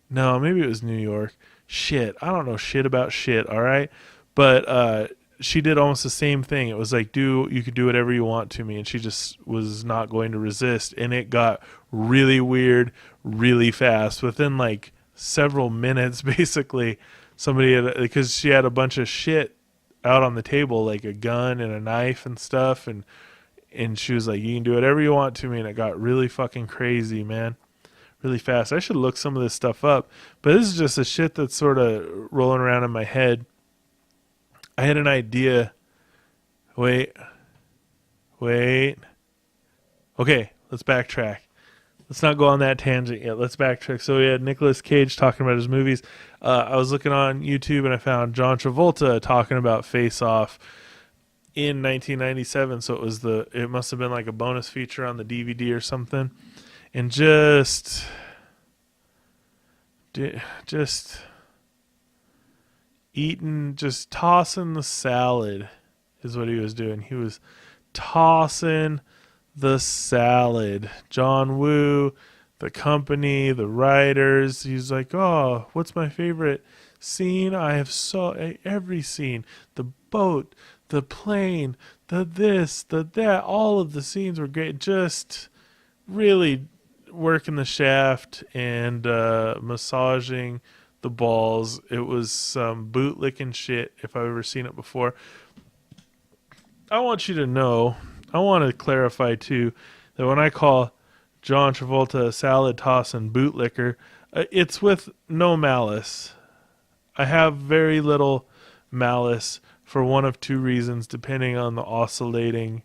No, maybe it was New York. Shit, I don't know shit about shit, all right? But she did almost the same thing. It was like, you could do whatever you want to me, and she just was not going to resist. And it got really weird really fast. Within like several minutes, basically, because she had a bunch of shit out on the table, like a gun and a knife and stuff, and she was like, "You can do whatever you want to me," and it got really fucking crazy, man. Really fast. I should look some of this stuff up, but this is just a shit that's sort of rolling around in my head. I had an idea Wait. Okay, let's backtrack. Let's not go on that tangent yet. Let's backtrack. So we had Nicolas Cage talking about his movies. I was looking on YouTube and I found John Travolta talking about Face Off in 1997. So it must have been like a bonus feature on the DVD or something. And just eating, just tossing the salad is what he was doing. He was tossing the salad. John Woo, the company, the writers. He's like, oh, what's my favorite scene? I have every scene. The boat, the plane, the this, the that. All of the scenes were great. Just really working the shaft and massaging the balls. It was some bootlicking shit if I've ever seen it before. I want you to know, I want to clarify too, that when I call John Travolta a salad tossing bootlicker, it's with no malice. I have very little malice for one of two reasons, depending on the oscillating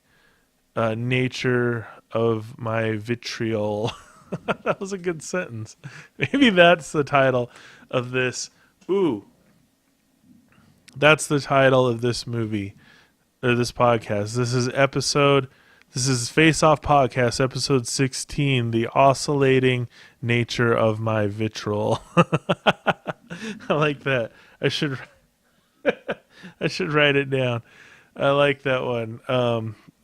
nature of my vitriol. That was a good sentence. Maybe that's the title of this. Ooh. That's the title of this movie, or this podcast. This is Face Off Podcast, episode 16, The Oscillating Nature of My Vitriol. I like that. I should write it down. I like that one.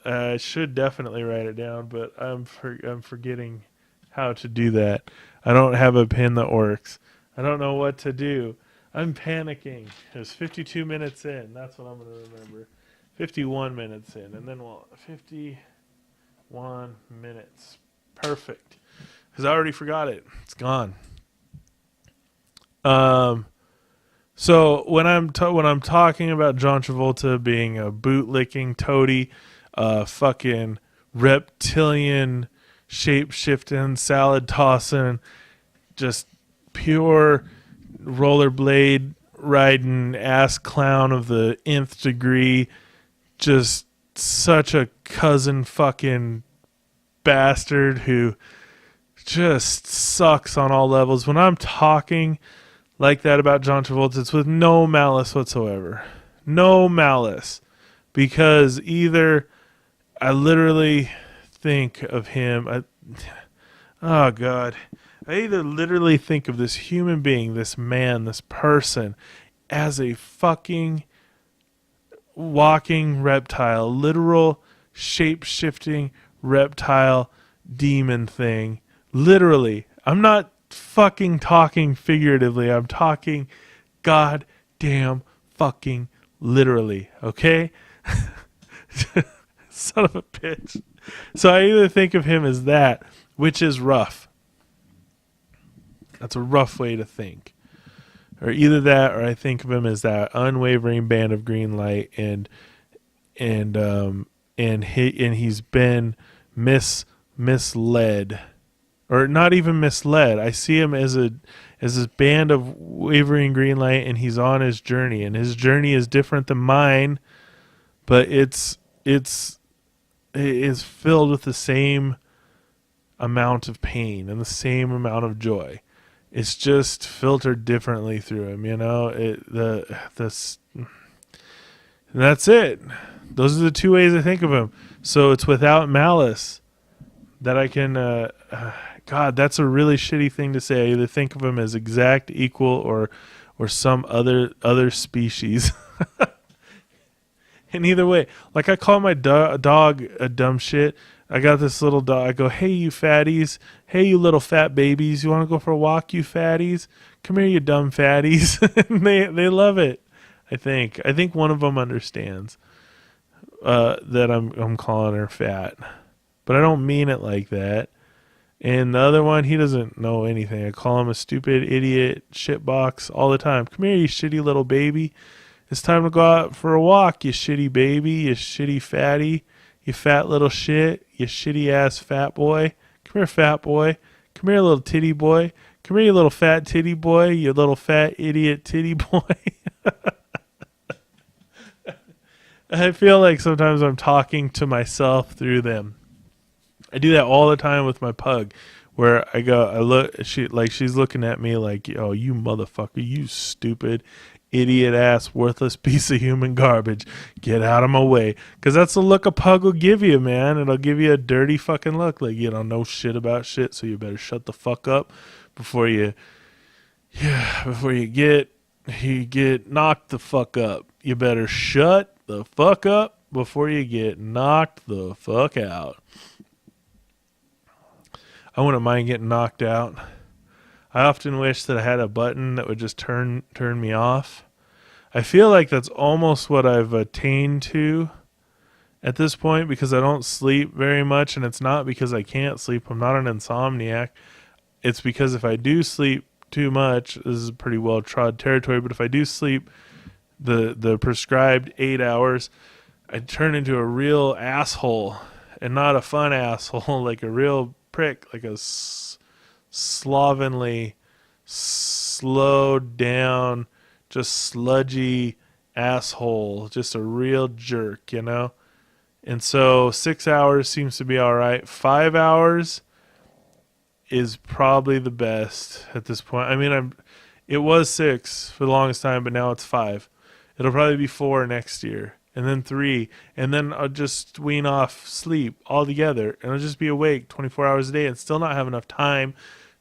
I should definitely write it down, but I'm forgetting how to do that. I don't have a pen that works. I don't know what to do. I'm panicking. It's 52 minutes in. That's what I'm going to remember. 51 minutes in. And then 51 minutes. Perfect. Because I already forgot it. It's gone. So when I'm talking about John Travolta being a bootlicking toady, fucking reptilian, shape-shifting, salad tossing, just pure rollerblade riding ass clown of the nth degree, just such a cousin fucking bastard who just sucks on all levels. When I'm talking like that about John Travolta, it's with no malice whatsoever. No malice. Because either I literally think of him, oh God, I either literally think of this human being, this man, this person, as a fucking walking reptile, literal shape-shifting reptile demon thing. Literally. I'm not fucking talking figuratively. I'm talking goddamn fucking literally. Okay? Son of a bitch. So I either think of him as that, which is rough. That's a rough way to think. Or either that, or I think of him as that unwavering band of green light, and he's been misled, or not even misled. I see him as this band of wavering green light, and he's on his journey, and his journey is different than mine, but it is filled with the same amount of pain and the same amount of joy. It's just filtered differently through him, you know. That's it. Those are the two ways I think of him. So it's without malice that I can. God, that's a really shitty thing to say. I either think of him as exact, equal, or some other species. And either way, like I call my dog a dumb shit. I got this little dog. I go, hey, you fatties. Hey, you little fat babies. You want to go for a walk, you fatties? Come here, you dumb fatties. And they love it, I think. I think one of them understands that I'm calling her fat. But I don't mean it like that. And the other one, he doesn't know anything. I call him a stupid idiot shitbox all the time. Come here, you shitty little baby. It's time to go out for a walk, you shitty baby, you shitty fatty, you fat little shit, you shitty ass fat boy. Come here, fat boy. Come here, little titty boy. Come here, you little fat titty boy, you little fat idiot titty boy. I feel like sometimes I'm talking to myself through them. I do that all the time with my pug, where I look, she's looking at me like, oh, you motherfucker, you stupid, idiot ass, worthless piece of human garbage, get out of my way. Because that's the look a pug will give you, man. It'll give you a dirty fucking look, like you don't know shit about shit, so you better shut the fuck up before you get knocked the fuck up. You better shut the fuck up before you get knocked the fuck out. I wouldn't mind getting knocked out. I often wish that I had a button that would just turn me off. I feel like that's almost what I've attained to at this point, because I don't sleep very much, and it's not because I can't sleep. I'm not an insomniac. It's because if I do sleep too much, this is pretty well trod territory, but if I do sleep the prescribed 8 hours, I turn into a real asshole, and not a fun asshole, like a real prick, like a slovenly, slowed down, just sludgy asshole, just a real jerk, you know? And so 6 hours seems to be all right. 5 hours is probably the best at this point. I mean, it was 6 for the longest time, but now it's 5. It'll probably be 4 next year, and then 3, and then I'll just wean off sleep altogether, and I'll just be awake 24 hours a day and still not have enough time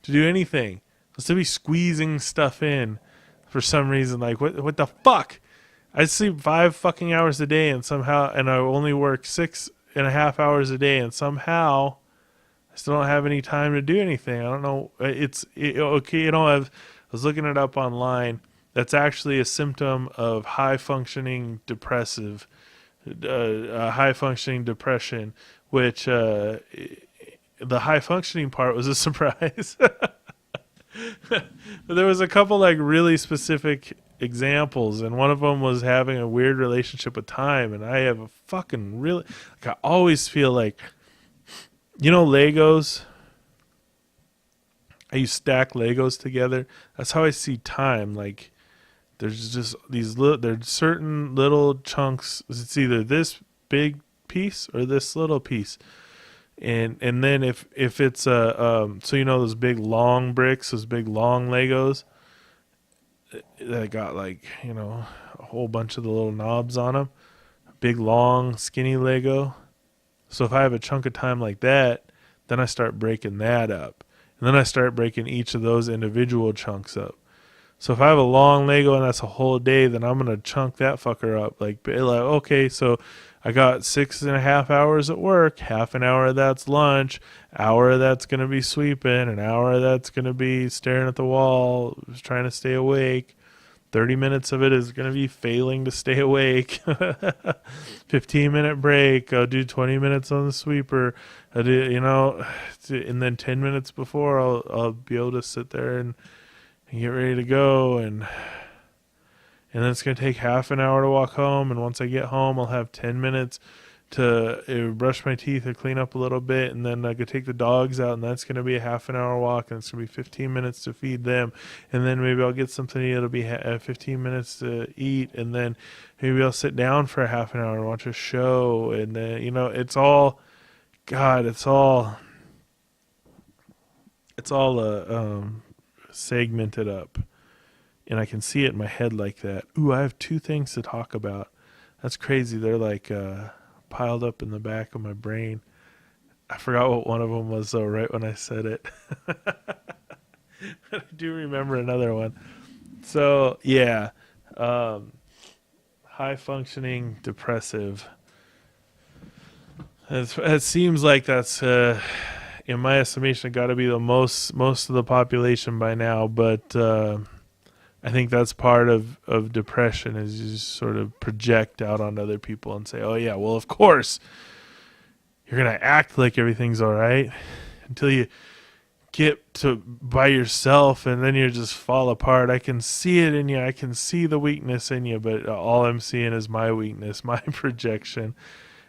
to do anything. I'll still be squeezing stuff in for some reason. Like, what the fuck? I sleep 5 fucking hours a day, and I only work 6.5 hours a day, and somehow I still don't have any time to do anything. I don't know. Okay, I was looking it up online. That's actually a symptom of high functioning depression, which the high functioning part was a surprise. There was a couple like really specific examples, and one of them was having a weird relationship with time. And I have a fucking really, like, I always feel like, Legos. You stack Legos together. That's how I see time. Like, there's just there's certain little chunks. It's either this big piece or this little piece. And then if it's those big long bricks, those big long Legos that got like, a whole bunch of the little knobs on them, big long skinny Lego. So if I have a chunk of time like that, then I start breaking that up, and then I start breaking each of those individual chunks up. So if I have a long Lego and that's a whole day, then I'm gonna chunk that fucker up. Like okay, so I got 6.5 hours at work, half an hour of that's lunch, hour of that's going to be sweeping, an hour of that's going to be staring at the wall, just trying to stay awake. 30 minutes of it is going to be failing to stay awake. 15-minute break, I'll do 20 minutes on the sweeper. I'll do, and then 10 minutes before I'll be able to sit there and get ready to go, and then it's going to take half an hour to walk home. And once I get home, I'll have 10 minutes to brush my teeth or clean up a little bit. And then I could take the dogs out, and that's going to be a half an hour walk. And it's going to be 15 minutes to feed them. And then maybe I'll get something to eat. It'll be 15 minutes to eat. And then maybe I'll sit down for a half an hour and watch a show. And then, it's all segmented up. And I can see it in my head like that. Ooh, I have 2 things to talk about. That's crazy. They're like piled up in the back of my brain. I forgot what one of them was, though, right when I said it. I do remember another one. So, yeah. High-functioning depressive. It seems like that's, in my estimation, got to be the most of the population by now, but I think that's part of depression, is you just sort of project out on other people and say, oh yeah, well, of course you're going to act like everything's all right until you get to by yourself, and then you just fall apart. I can see it in you. I can see the weakness in you, but all I'm seeing is my weakness, my projection.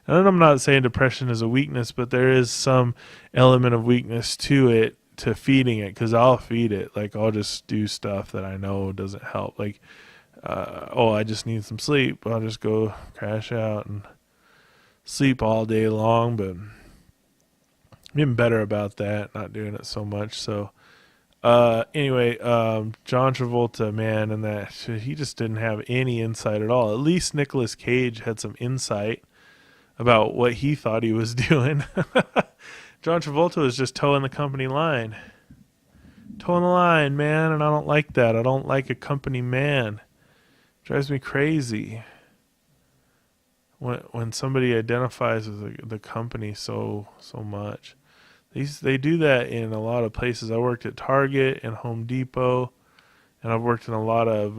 And I'm not saying depression is a weakness, but there is some element of weakness to it, to feeding it, because I'll feed it. Like, I'll just do stuff that I know doesn't help. Like, I just need some sleep. I'll just go crash out and sleep all day long. But I'm getting better about that, not doing it so much. So anyway, John Travolta, man, and that he just didn't have any insight at all. At least Nicolas Cage had some insight about what he thought he was doing. John Travolta was just towing the company line. Towing the line, man, and I don't like that. I don't like a company man. Drives me crazy when somebody identifies with the company so much. They do that in a lot of places. I worked at Target and Home Depot, and I've worked in a lot of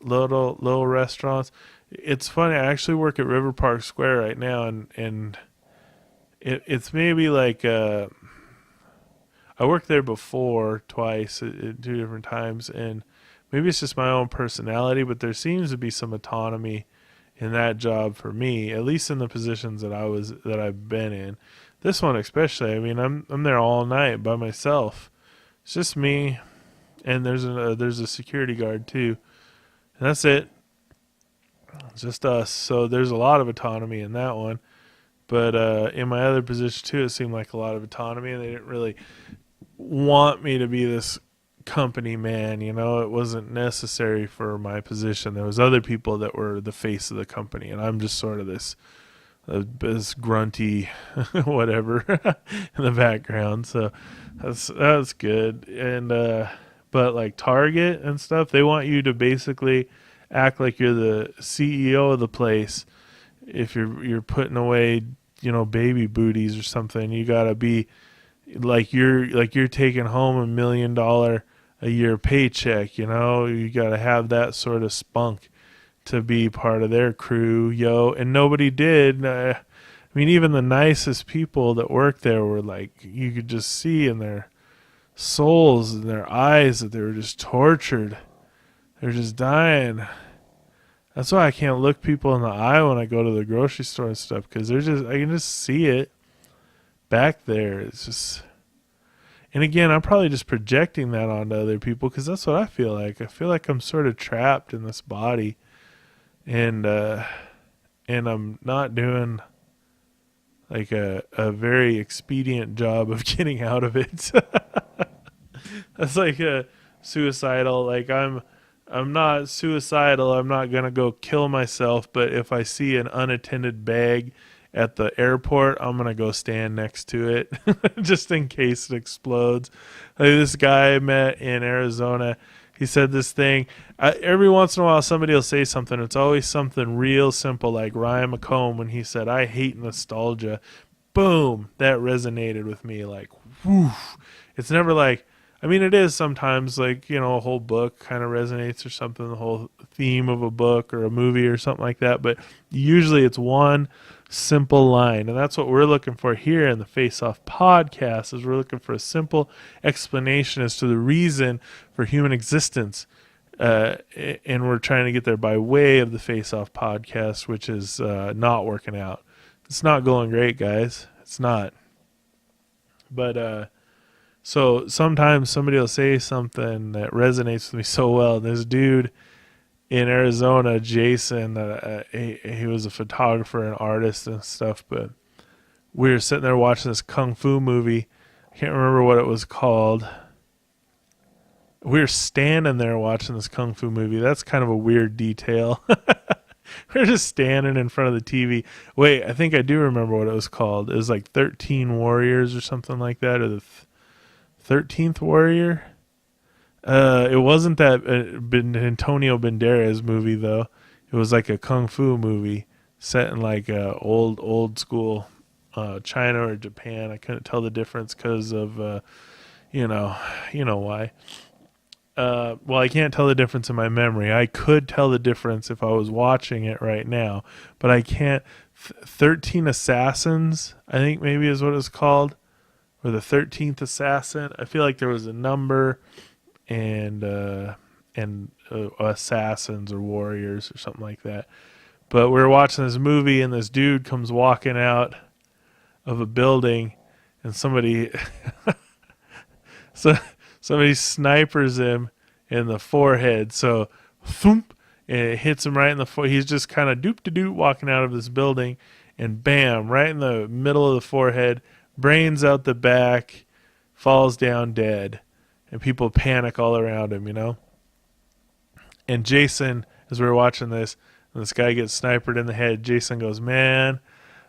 little restaurants. It's funny. I actually work at River Park Square right now, and it's maybe like I worked there before twice at 2 different times, and maybe it's just my own personality, but there seems to be some autonomy in that job for me, at least in the positions that I've been in. This one especially. I mean, I'm there all night by myself. It's just me, and there's a security guard too, and that's it. It's just us. So there's a lot of autonomy in that one. But in my other position too, it seemed like a lot of autonomy, and they didn't really want me to be this company man. It wasn't necessary for my position. There was other people that were the face of the company, and I'm just sort of this grunty whatever in the background. So that's good. And but like Target and stuff, they want you to basically act like you're the CEO of the place. If you're putting away, baby booties or something, you gotta be like you're taking home $1 million a year paycheck. You gotta have that sort of spunk to be part of their crew, and nobody did. I mean, even the nicest people that worked there were like, you could just see in their souls and their eyes that they were just tortured. They're just dying. That's why I can't look people in the eye when I go to the grocery store and stuff, because I can just see it back there. It's just, and again, I'm probably just projecting that onto other people, because that's what I feel like. I feel like I'm sort of trapped in this body, and I'm not doing like a very expedient job of getting out of it. That's like a suicidal. Like I'm not suicidal. I'm not gonna go kill myself. But if I see an unattended bag at the airport, I'm gonna go stand next to it just in case it explodes. Like this guy I met in Arizona, he said this thing. Every once in a while, somebody will say something. It's always something real simple, like Ryan McComb when he said, "I hate nostalgia." Boom, that resonated with me. Like, woof. It's never like, I mean, it is sometimes like, a whole book kind of resonates or something, the whole theme of a book or a movie or something like that. But usually it's one simple line. And that's what we're looking for here in the Face Off podcast, is we're looking for a simple explanation as to the reason for human existence. And we're trying to get there by way of the Face Off podcast, which is not working out. It's not going great, guys. It's not. But so sometimes somebody will say something that resonates with me so well. This dude in Arizona, Jason, he was a photographer and artist and stuff, but we were sitting there watching this kung fu movie. I can't remember what it was called. We were standing there watching this kung fu movie. That's kind of a weird detail. We're just standing in front of the TV. Wait, I think I do remember what it was called. It was like 13 Warriors or something like that, or the 13th Warrior. It wasn't that Antonio Banderas movie though. It was like a kung fu movie set in like old school China or Japan. I couldn't tell the difference because of you know why. Well, I can't tell the difference in my memory. I could tell the difference if I was watching it right now, but I can't. 13 Assassins, I think maybe is what it's called, or the 13th Assassin. I feel like there was a number and assassins or warriors or something like that. But we were watching this movie, and this dude comes walking out of a building, and somebody somebody snipers him in the forehead. So thump, and it hits him right in the forehead. He's just kind of doop-de-doop walking out of this building, and bam, right in the middle of the forehead, brains out the back, falls down dead, and people panic all around him, you know? And Jason, as we were watching this, and this guy gets snipered in the head, Jason goes, man,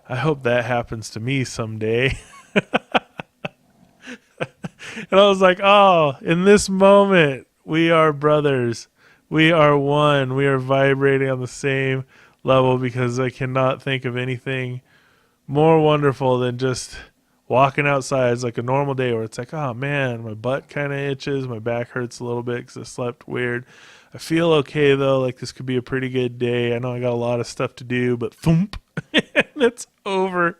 I hope that happens to me someday. And I was like, oh, in this moment, we are brothers. We are one. We are vibrating on the same level, because I cannot think of anything more wonderful than just walking outside. It's like a normal day where it's like, oh man, my butt kind of itches. My back hurts a little bit because I slept weird. I feel okay though. Like this could be a pretty good day. I know I got a lot of stuff to do, but thump, and it's over.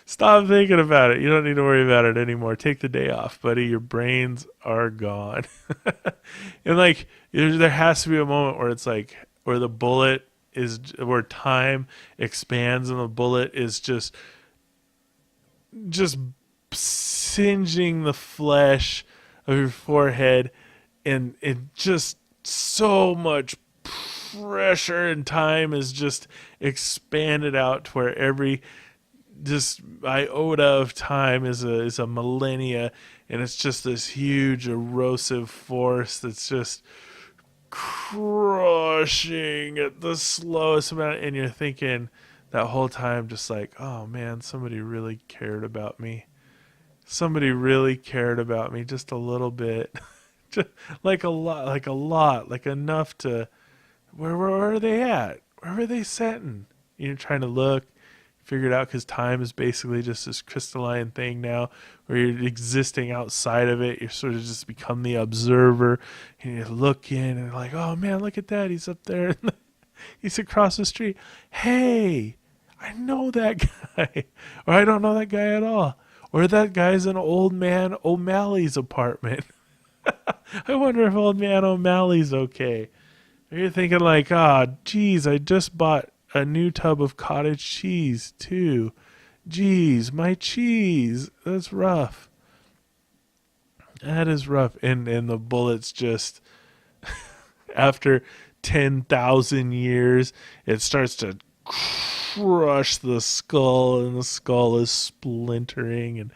Stop thinking about it. You don't need to worry about it anymore. Take the day off, buddy. Your brains are gone. And like, there has to be a moment where it's like, where the bullet is, where time expands and the bullet is just singeing the flesh of your forehead, and it just so much pressure and time is just expanded out to where every just iota of time is a millennia, and it's just this huge erosive force that's just crushing at the slowest amount. And you're thinking that whole time just like, oh man, somebody really cared about me. Somebody really cared about me just a little bit. Just like a lot, like enough to, where are they at? Where are they sitting? You're trying to look, figure it out, because time is basically just this crystalline thing now where you're existing outside of it. You're sort of just become the observer, and you look in and like, oh man, look at that. He's up there. He's across the street. Hey, I know that guy. Or I don't know that guy at all. Or that guy's in old man O'Malley's apartment. I wonder if old man O'Malley's okay. Or you're thinking like, geez, I just bought a new tub of cottage cheese too. Geez, my cheese. That's rough. That is rough. And the bullets just, after 10,000 years, it starts to crush the skull, and the skull is splintering and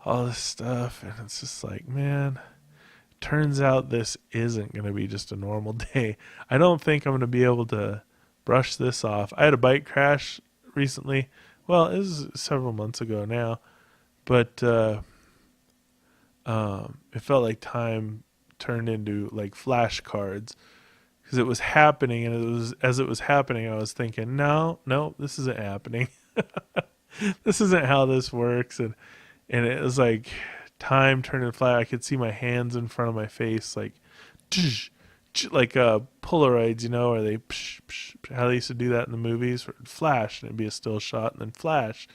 all this stuff. And it's just like, man, turns out this isn't going to be just a normal day. I don't think I'm going to be able to brush this off. I had a bike crash recently. Well, it was several months ago now, but it felt like time turned into like flashcards, because it was happening, and it was, as it was happening, I was thinking, no, this isn't happening. This isn't how this works. And it was like time turned into flash. I could see my hands in front of my face, like like Polaroids, you know, or they how they used to do that in the movies, where it'd flash and it'd be a still shot, and then flash,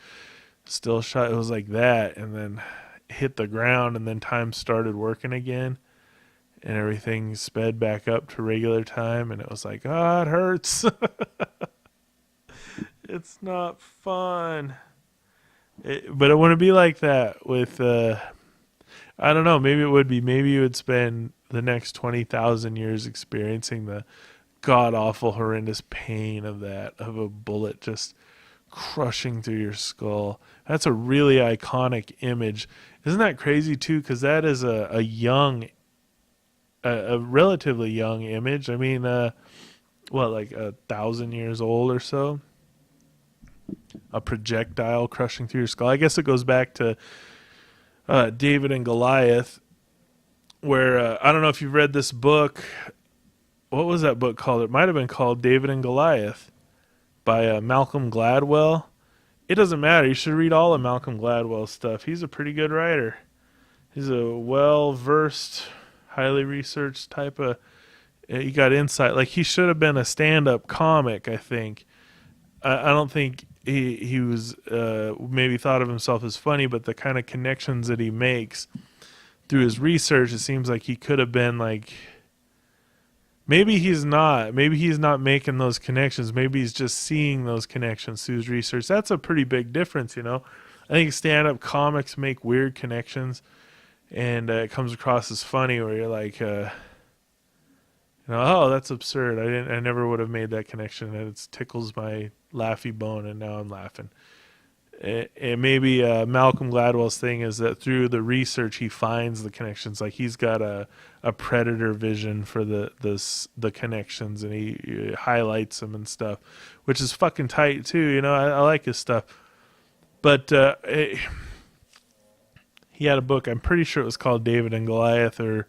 still shot. It was like that, and then hit the ground, and then time started working again, and everything sped back up to regular time, and it was like, it hurts. It's not fun. But it wouldn't be like that with I don't know, maybe it would be. Maybe you would spend the next 20,000 years experiencing the god-awful, horrendous pain of that, of a bullet just crushing through your skull. That's a really iconic image. Isn't that crazy, too? Because that is a relatively young image. I mean, like 1,000 years old or so? A projectile crushing through your skull. I guess it goes back to David and Goliath, where I don't know if you've read this book. What was that book called? It might have been called David and Goliath by Malcolm Gladwell. It doesn't matter. You should read all of Malcolm Gladwell's stuff. He's a pretty good writer. He's a well-versed, highly researched type of... He got insight. Like, he should have been a stand-up comic, I think. I don't think he was maybe thought of himself as funny, but the kind of connections that he makes through his research, it seems like he could have been like... Maybe he's not making those connections. Maybe he's just seeing those connections through his research. That's a pretty big difference, you know. I think stand-up comics make weird connections, and it comes across as funny, where you're like, Oh, that's absurd. I never would have made that connection. And it tickles my laughy bone, and now I'm laughing. And maybe Malcolm Gladwell's thing is that through the research he finds the connections. Like he's got a predator vision for the connections, and he highlights them and stuff, which is fucking tight too. I like his stuff. But he had a book. I'm pretty sure it was called David and Goliath or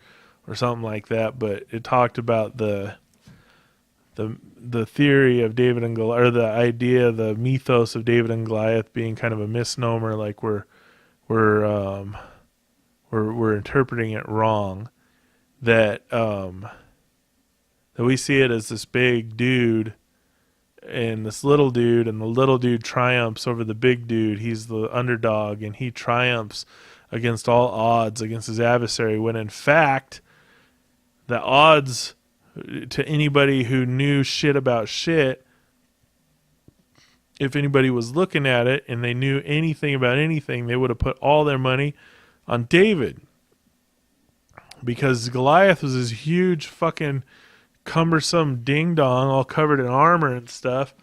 something like that. But it talked about the theory of David and Goliath, or the idea, the mythos of David and Goliath being kind of a misnomer. Like we're interpreting it wrong. That we see it as this big dude and this little dude, and the little dude triumphs over the big dude. He's the underdog, and he triumphs against all odds against his adversary, when in fact the odds, to anybody who knew shit about shit, if anybody was looking at it and they knew anything about anything, they would have put all their money on David, because Goliath was this huge fucking cumbersome ding dong, all covered in armor and stuff.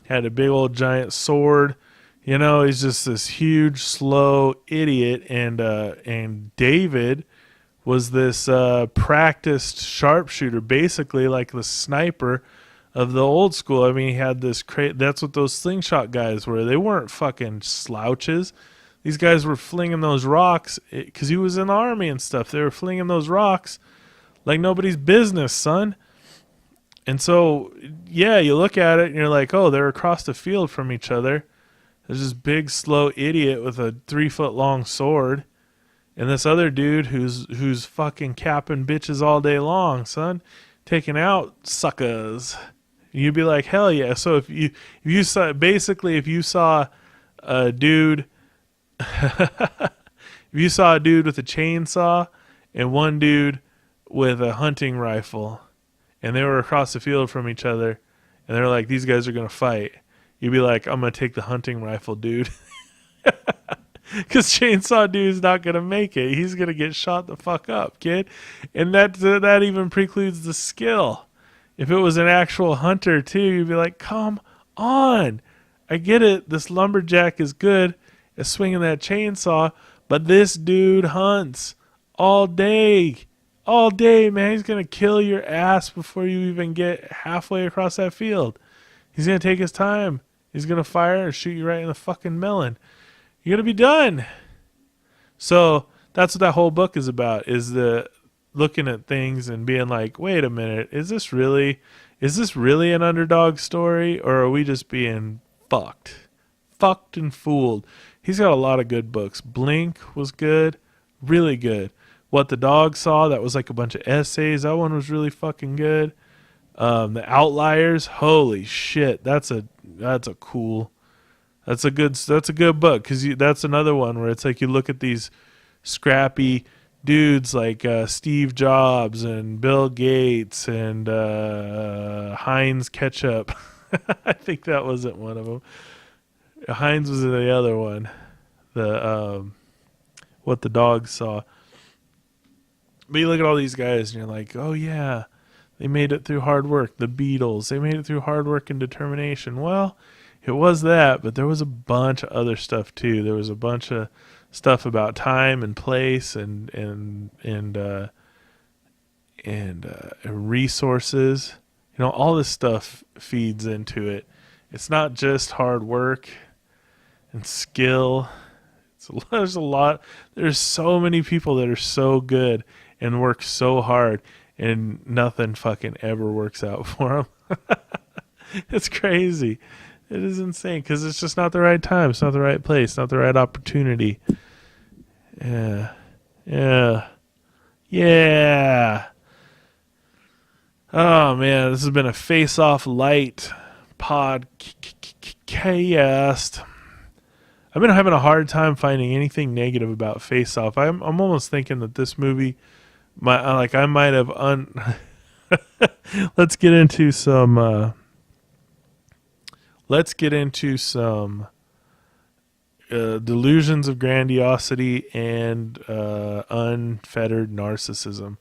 Had a big old giant sword. He's just this huge, slow idiot. And David was this practiced sharpshooter, basically like the sniper of the old school. I mean, he had this that's what those slingshot guys were. They weren't fucking slouches. These guys were flinging those rocks because he was in the army and stuff. They were flinging those rocks like nobody's business, son. And so, yeah, you look at it and you're like, oh, they're across the field from each other. There's this big, slow idiot with a 3-foot-long sword, and this other dude who's fucking capping bitches all day long, son, taking out suckers. You'd be like, hell yeah. So if you saw a dude, if you saw a dude with a chainsaw and one dude with a hunting rifle, and they were across the field from each other, and they're like, these guys are going to fight, you'd be like, I'm going to take the hunting rifle, dude. Because chainsaw dude's not going to make it. He's going to get shot the fuck up, kid. And that even precludes the skill. If it was an actual hunter, too, you'd be like, come on. I get it. This lumberjack is good at swinging that chainsaw, but this dude hunts all day. All day, man. He's going to kill your ass before you even get halfway across that field. He's going to take his time. He's going to fire and shoot you right in the fucking melon. You're going to be done. So that's what that whole book is about, is the looking at things and being like, wait a minute, is this really an underdog story, or are we just being fucked and fooled? He's got a lot of good books. Blink was good, really good. What the Dog Saw, that was like a bunch of essays. That one was really fucking good. The Outliers, holy shit, that's a good book, because that's another one where it's like you look at these scrappy dudes like Steve Jobs and Bill Gates and Heinz Ketchup. I think that wasn't one of them. Heinz was the other one. The What the Dog Saw. But you look at all these guys and you're like, oh yeah, they made it through hard work. The Beatles, they made it through hard work and determination. Well, it was that, but there was a bunch of other stuff too. There was a bunch of stuff about time and place and resources. All this stuff feeds into it. It's not just hard work and skill. There's so many people that are so good and work so hard, and nothing fucking ever works out for them. It's crazy. It is insane, because it's just not the right time. It's not the right place. Not the right opportunity. Yeah. Oh, man. This has been a Face Off Light podcast. I've been having a hard time finding anything negative about Face Off. I'm almost thinking that this movie, I might have Let's get into some delusions of grandiosity and unfettered narcissism.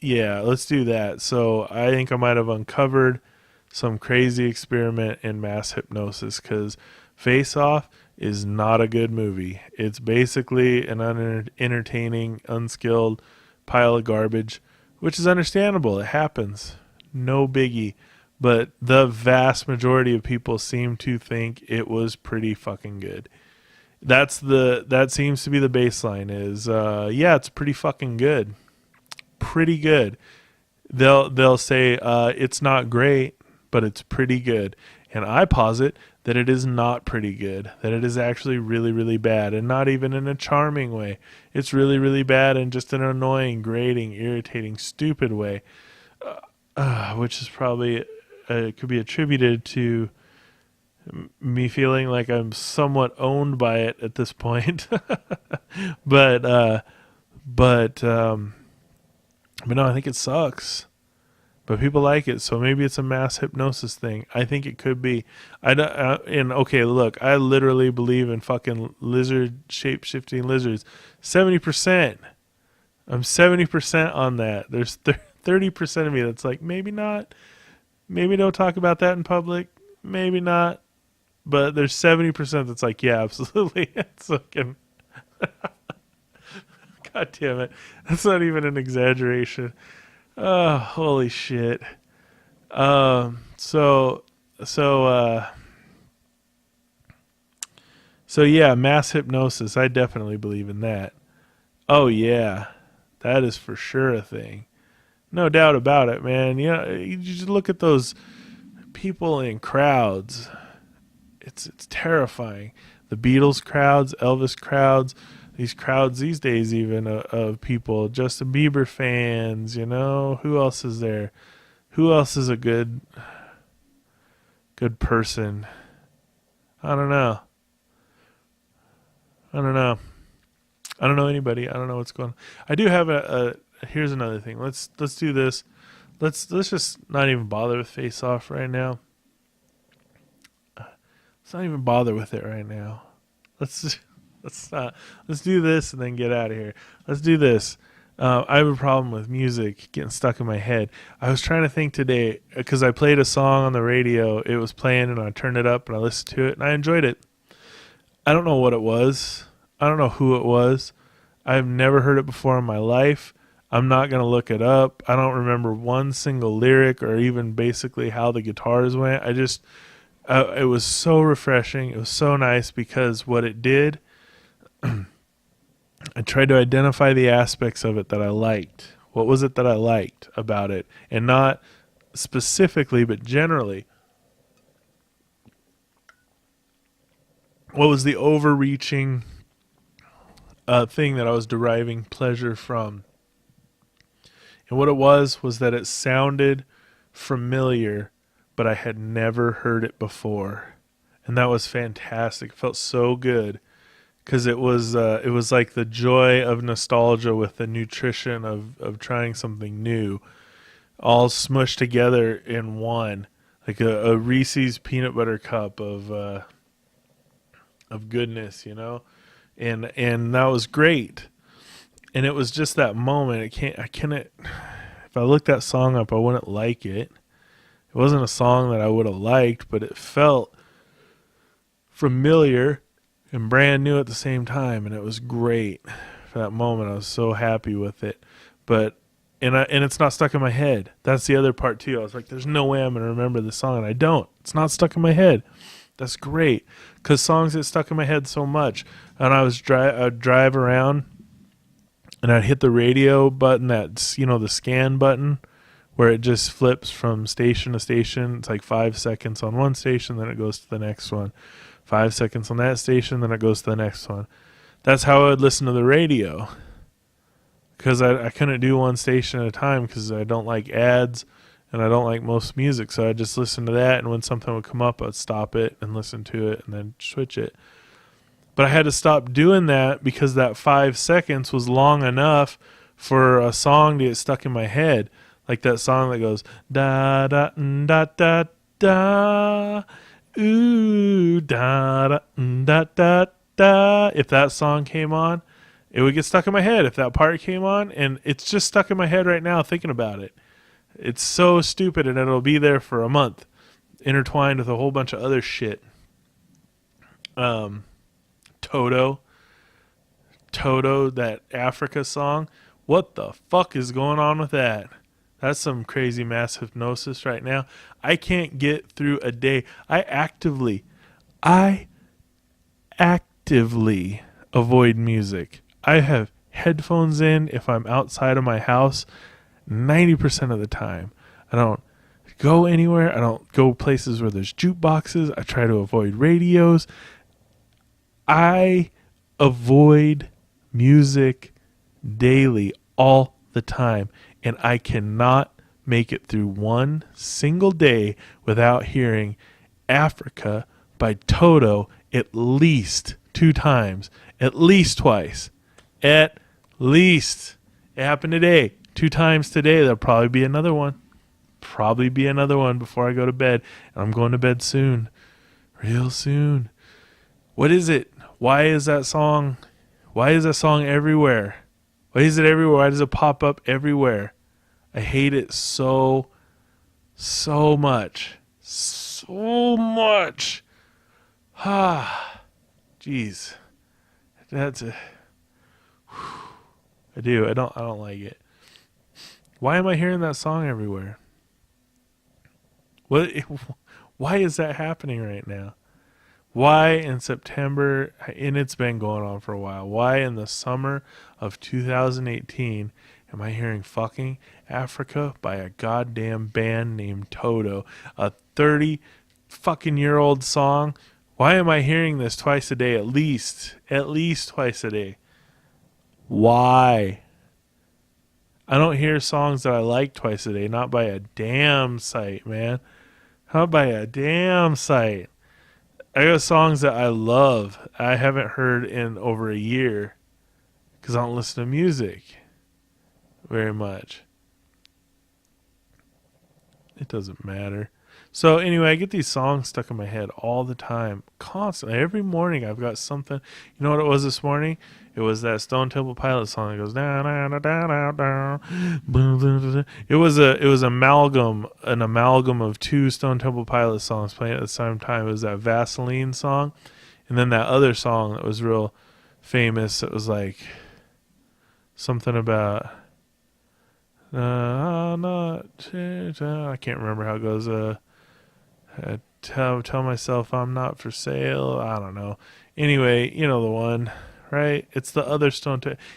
Yeah, let's do that. So I think I might have uncovered some crazy experiment in mass hypnosis because Face Off is not a good movie. It's basically an unentertaining, unskilled pile of garbage, which is understandable. It happens. No biggie. But the vast majority of people seem to think it was pretty fucking good. That seems to be the baseline is yeah, it's pretty fucking good. Pretty good. They'll say it's not great, but it's pretty good. And I posit that it is not pretty good, that it is actually really, really bad, and not even in a charming way. It's really, really bad in just an annoying, grating, irritating, stupid way, which is probably could be attributed to me feeling like I'm somewhat owned by it at this point. but but no, I think it sucks. But people like it, so maybe it's a mass hypnosis thing. I think it could be. And okay, look, I literally believe in fucking lizard shape shifting lizards. 70%. I'm 70% on that. There's 30% of me that's like maybe not. Maybe don't talk about that in public. Maybe not. But there's 70% that's like, yeah, absolutely. It's fucking. God damn it. That's not even an exaggeration. Oh, holy shit. So yeah, mass hypnosis. I definitely believe in that. Oh yeah, that is for sure a thing. No doubt about it, man. You just look at those people in crowds. It's terrifying. The Beatles crowds, Elvis crowds, these crowds these days even of people, Justin Bieber fans, who else is there? Who else is a good person? I don't know. I don't know anybody. I don't know what's going on. I do have here's another thing. Let's do this. Let's just not even bother with Face Off right now. Let's not even bother with it right now. Let's do this and then get out of here. Let's do this. I have a problem with music getting stuck in my head. I was trying to think today because I played a song on the radio. It was playing and I turned it up and I listened to it and I enjoyed it. I don't know what it was. I don't know who it was. I've never heard it before in my life. I'm not going to look it up. I don't remember one single lyric or even basically how the guitars went. It was so refreshing. It was so nice because what it did, I tried to identify the aspects of it that I liked. What was it that I liked about it? And not specifically, but generally. What was the overreaching thing that I was deriving pleasure from? And what it was that it sounded familiar, but I had never heard it before. And that was fantastic. It felt so good because it was like the joy of nostalgia with the nutrition of trying something new, all smushed together in one, like a Reese's peanut butter cup of goodness, and that was great. And it was just that moment. I couldn't. If I looked that song up, I wouldn't like it. It wasn't a song that I would have liked, but it felt familiar and brand new at the same time, and it was great. For that moment, I was so happy with it. But and it's not stuck in my head. That's the other part too. I was like, "There's no way I'm gonna remember the song," and I don't. It's not stuck in my head. That's great because songs get stuck in my head so much. And I'd drive around. And I'd hit the radio button, that's, the scan button, where it just flips from station to station. It's like 5 seconds on one station, then it goes to the next one. 5 seconds on that station, then it goes to the next one. That's how I would listen to the radio. Because I couldn't do one station at a time because I don't like ads and I don't like most music. So I'd just listen to that, and when something would come up, I'd stop it and listen to it and then switch it. But I had to stop doing that because that 5 seconds was long enough for a song to get stuck in my head. Like that song that goes, da da da da da, ooh, da da da da da. If that song came on, it would get stuck in my head if that part came on, and it's just stuck in my head right now thinking about it. It's so stupid, and it'll be there for a month, intertwined with a whole bunch of other shit. Toto, that Africa song. What the fuck is going on with that? That's some crazy mass hypnosis right now. I can't get through a day. I actively avoid music. I have headphones in if I'm outside of my house 90% of the time. I don't go anywhere. I don't go places where there's jukeboxes. I try to avoid radios. I avoid music daily, all the time, and I cannot make it through one single day without hearing Africa by Toto at least 2 times, at least twice, at least. It happened today, 2 times today. There'll probably be another one before I go to bed, and I'm going to bed soon, real soon. What is it? Why is that song everywhere? Why is it everywhere? Why does it pop up everywhere? I hate it so much. So much. Jeez. I do. I don't like it. Why am I hearing that song everywhere? Why is that happening right now? Why in September, and it's been going on for a while, why in the summer of 2018 am I hearing fucking Africa by a goddamn band named Toto, a 30 fucking year old song? Why am I hearing this twice a day, at least twice a day? Why? I don't hear songs that I like twice a day, not by a damn sight, man. Not by a damn sight. I got songs that I love I haven't heard in over a year because I don't listen to music very much. It doesn't matter. So anyway, I get these songs stuck in my head all the time, constantly. Every morning I've got something. You know what it was this morning? It was that Stone Temple Pilots song that goes down, down, down, down, down. It was an amalgam of 2 Stone Temple Pilots songs playing at the same time. It was that Vaseline song, and then that other song that was real famous. It was like something about I can't remember how it goes. Tell myself I'm not for sale. I don't know. Anyway, you know the one, right? It's the other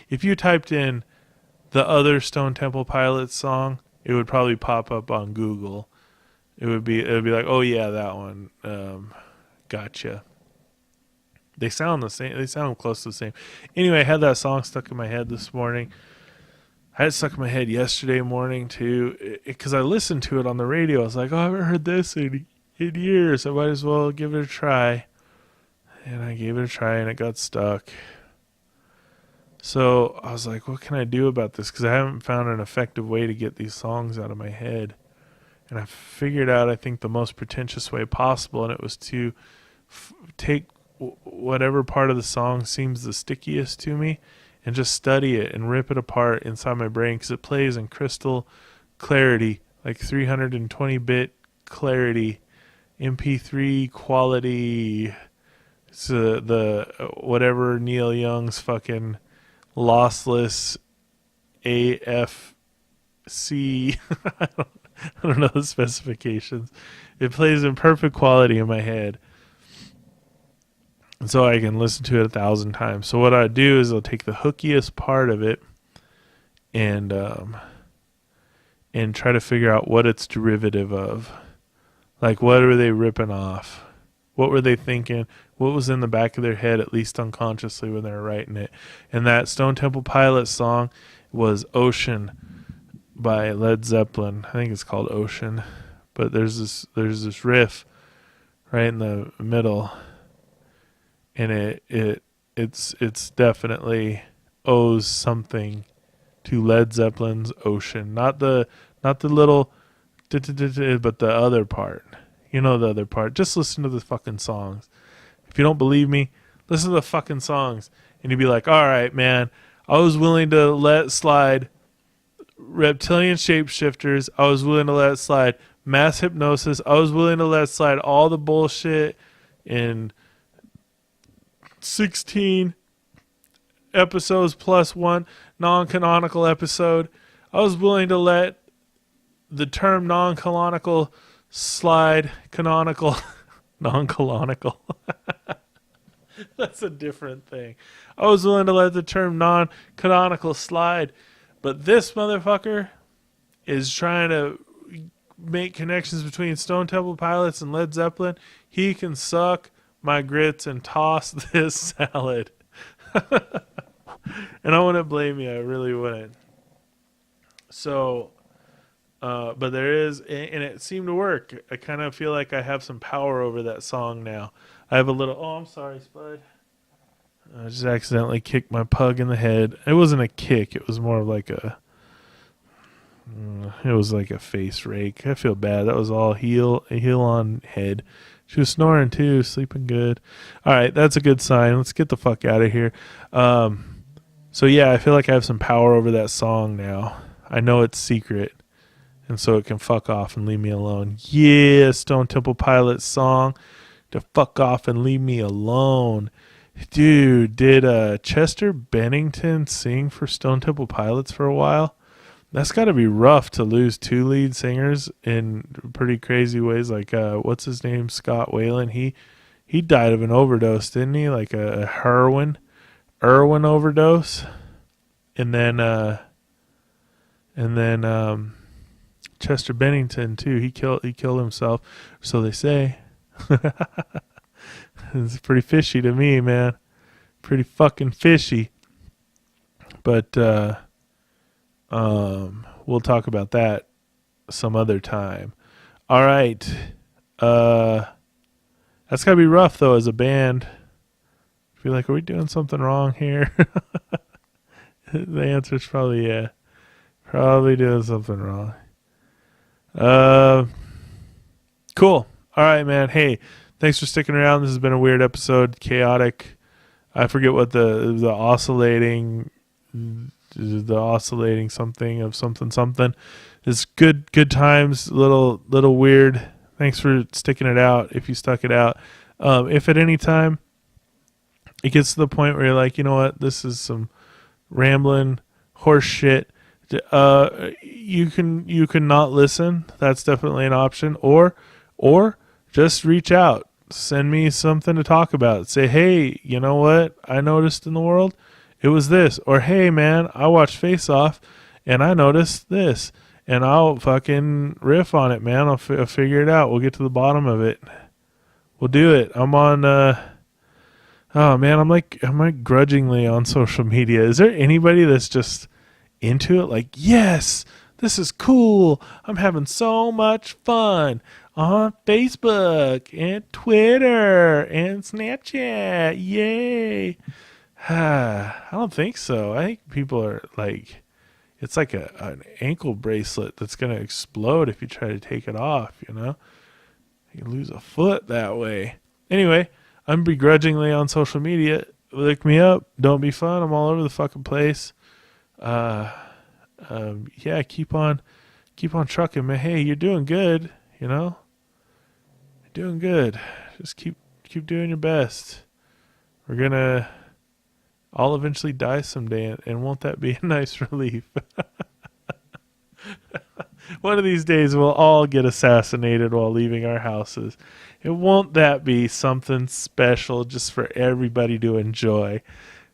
if you typed in the other Stone Temple Pilots song, it would probably pop up on Google. It would be like, oh yeah, that one. Gotcha. They sound the same. They sound close to the same. Anyway, I had that song stuck in my head this morning. I had it stuck in my head yesterday morning too, because I listened to it on the radio. I was like, oh, I haven't heard this in years. I might as well give it a try. And I gave it a try, and it got stuck. So I was like, what can I do about this? Because I haven't found an effective way to get these songs out of my head. And I figured out, I think, the most pretentious way possible, and it was to take whatever part of the song seems the stickiest to me and just study it and rip it apart inside my brain, because it plays in crystal clarity, like 320-bit clarity, MP3 quality. It's the whatever Neil Young's fucking lossless AFC. I don't know the specifications. It plays in perfect quality in my head, and so I can listen to it 1,000 times. So what I do is I'll take the hookiest part of it and try to figure out what it's derivative of. Like, what are they ripping off? What were they thinking? What was in the back of their head, at least unconsciously, when they were writing it? And that Stone Temple Pilots song was Ocean by Led Zeppelin. I think it's called Ocean. But there's this riff right in the middle, and it's definitely owes something to Led Zeppelin's Ocean. Not the little but the other part. You know the other part. Just listen to the fucking songs. If you don't believe me, listen to the fucking songs, and you'd be like, all right, man, I was willing to let slide reptilian shapeshifters. I was willing to let slide mass hypnosis. I was willing to let slide all the bullshit in 16 episodes plus one non-canonical episode. I was willing to let the term non-canonical slide canonical. Non-canonical. That's a different thing. I was willing to let the term non-canonical slide, but this motherfucker is trying to make connections between Stone Temple Pilots and Led Zeppelin. He can suck my grits and toss this salad. And I wouldn't blame you. I really wouldn't. So, but there is, and it seemed to work. I kind of feel like I have some power over that song now. I have a little, oh, I'm sorry, Spud. I just accidentally kicked my pug in the head. It wasn't a kick. It was more like it was like a face rake. I feel bad. That was all heel on head. She was snoring too, sleeping good. All right, that's a good sign. Let's get the fuck out of here. So yeah, I feel like I have some power over that song now. I know it's secret, and so it can fuck off and leave me alone. Yeah, Stone Temple Pilots song to fuck off and leave me alone. Dude, did Chester Bennington sing for Stone Temple Pilots for a while? That's got to be rough to lose two lead singers in pretty crazy ways. Like, what's his name? Scott Whalen. He died of an overdose, didn't he? Like a heroin overdose. And then Chester Bennington too. He killed himself. So they say. It's pretty fishy to me, man. Pretty fucking fishy. But we'll talk about that some other time. All right. That's gotta be rough though as a band. I feel like, are we doing something wrong here? The answer is probably yeah. Probably doing something wrong. Cool. All right, man. Hey, thanks for sticking around. This has been a weird episode, chaotic. I forget what the oscillating something of something. It's good times. Little weird. Thanks for sticking it out. If you stuck it out, if at any time it gets to the point where you're like, you know what, this is some rambling horse shit. You can not listen. That's definitely an option. Or just reach out. Send me something to talk about. Say, hey, you know what I noticed in the world? It was this. Or, hey, man, I watched Face Off, and I noticed this. And I'll fucking riff on it, man. I'll figure it out. We'll get to the bottom of it. We'll do it. I'm on, oh, man, I'm like grudgingly on social media. Is there anybody that's just into it? Like, yes, this is cool. I'm having so much fun on Facebook and Twitter and Snapchat. Yay. I don't think so. I think people are like, it's like an ankle bracelet that's going to explode if you try to take it off, you know? You can lose a foot that way. Anyway, I'm begrudgingly on social media. Look me up. Don't be fun. I'm all over the fucking place. Yeah, keep on trucking, man. Hey, you're doing good, you know? You're doing good. Just keep doing your best. I'll eventually die someday, and won't that be a nice relief? One of these days we'll all get assassinated while leaving our houses. And won't that be something special just for everybody to enjoy?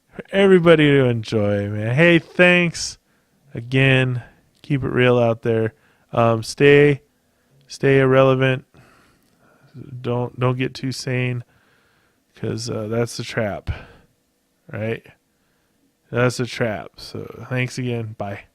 For everybody to enjoy, man. Hey, thanks again. Keep it real out there. Stay irrelevant. Don't get too sane, because that's the trap, right? That's a trap. So thanks again. Bye.